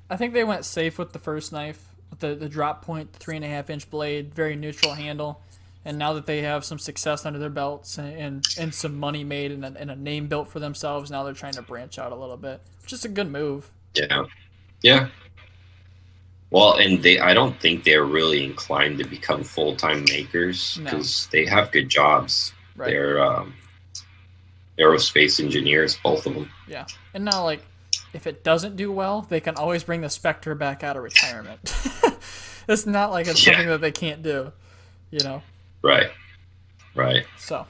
S1: I think they went safe with the first knife, with the drop point, the 3.5-inch blade, very neutral handle. And now that they have some success under their belts and some money made and a name built for themselves, now they're trying to branch out a little bit, which is a good move.
S2: Yeah. Well, and I don't think they're really inclined to become full-time makers because they have good jobs. Right. They're aerospace engineers, both of them.
S1: Yeah. And now, like, if it doesn't do well, they can always bring the Spectre back out of retirement. It's not like it's something that they can't do,
S2: Right.
S1: So.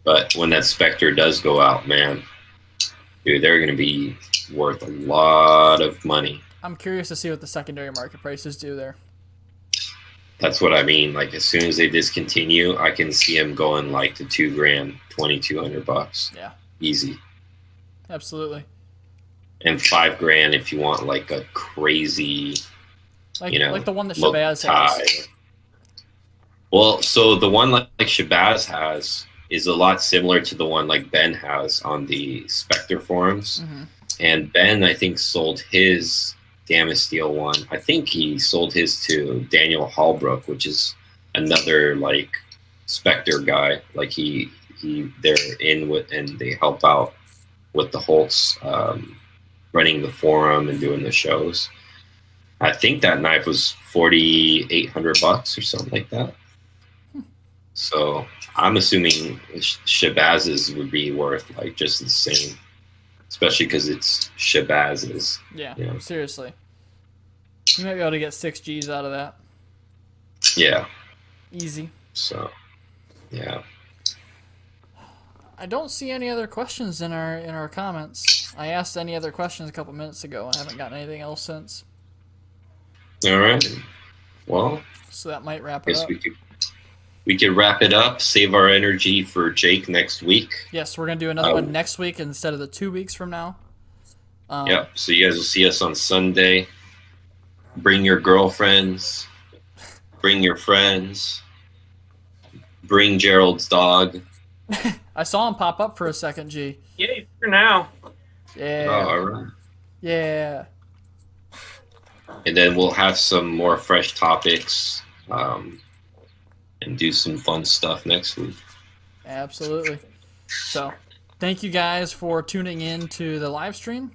S2: But when that Spectre does go out, man, dude, they're going to be worth a lot of money.
S1: I'm curious to see what the secondary market prices do there.
S2: That's what I mean. Like, as soon as they discontinue, I can see them going like to $2,000, $2,200.
S1: Yeah.
S2: Easy.
S1: Absolutely.
S2: And $5,000 if you want like a crazy,
S1: like the one that Shabazz has.
S2: Well, so the one like Shabazz has is a lot similar to the one like Ben has on the Spectre forums. Mm-hmm. And Ben, I think, sold his Damasteel one. I think he sold his to Daniel Hallbrook, which is another like Spectre guy. Like they're in with, and they help out with the Holtz, running the forum and doing the shows. I think that knife was $4,800 or something like that. So I'm assuming Shabazz's would be worth like just the same, especially because it's Shabazz's.
S1: Yeah, seriously. You might be able to get 6 Gs out of that.
S2: Yeah.
S1: Easy.
S2: So, yeah.
S1: I don't see any other questions in our comments. I asked any other questions a couple minutes ago. I haven't gotten anything else since.
S2: All right. Well,
S1: so that might wrap it up.
S2: We could wrap it up, save our energy for Jake next week.
S1: Yes, we're going to do another one next week instead of the 2 weeks from now.
S2: Yep, so you guys will see us on Sunday. Bring your girlfriends. Bring your friends. Bring Gerald's dog.
S1: I saw him pop up for a second, G.
S3: Yeah, he's here now.
S1: Yeah.
S2: Oh, all right.
S1: Yeah.
S2: And then we'll have some more fresh topics. And do some fun stuff next week.
S1: Absolutely. So, thank you guys for tuning in to the live stream.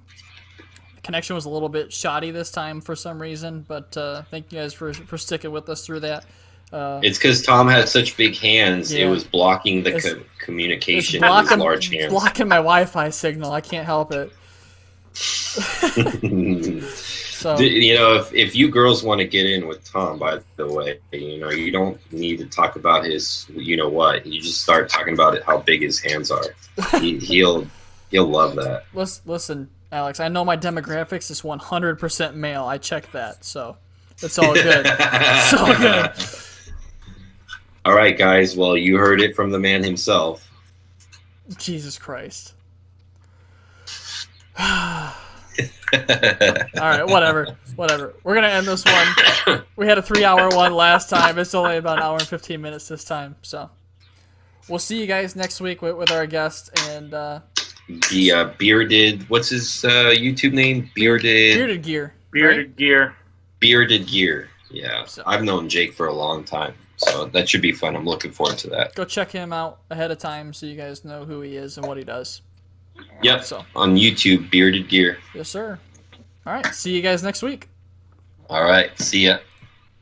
S1: The connection was a little bit shoddy this time for some reason, but thank you guys for sticking with us through that.
S2: It's because Tom had such big hands, it was blocking the communication with his large hands.
S1: Blocking my Wi-Fi signal. I can't help it. So,
S2: if you girls want to get in with Tom, by the way, you don't need to talk about his, what. You just start talking about how big his hands are. He'll love that.
S1: Listen, Alex, I know my demographics is 100% male. I checked that, so it's all good. It's all good.
S2: All right, guys. Well, you heard it from the man himself.
S1: Jesus Christ. All right, whatever. We're gonna end this one. We had a 3-hour one last time. It's only about an hour and 15 minutes this time. So we'll see you guys next week with our guest and
S2: the bearded. What's his YouTube name?
S1: Bearded Gear.
S3: Bearded
S2: Gear. Yeah, so I've known Jake for a long time, so that should be fun. I'm looking forward to that.
S1: Go check him out ahead of time so you guys know who he is and what he does.
S2: Yep.
S1: So.
S2: On YouTube, Bearded Gear.
S1: Yes, sir. All right. See you guys next week.
S2: All right. See ya.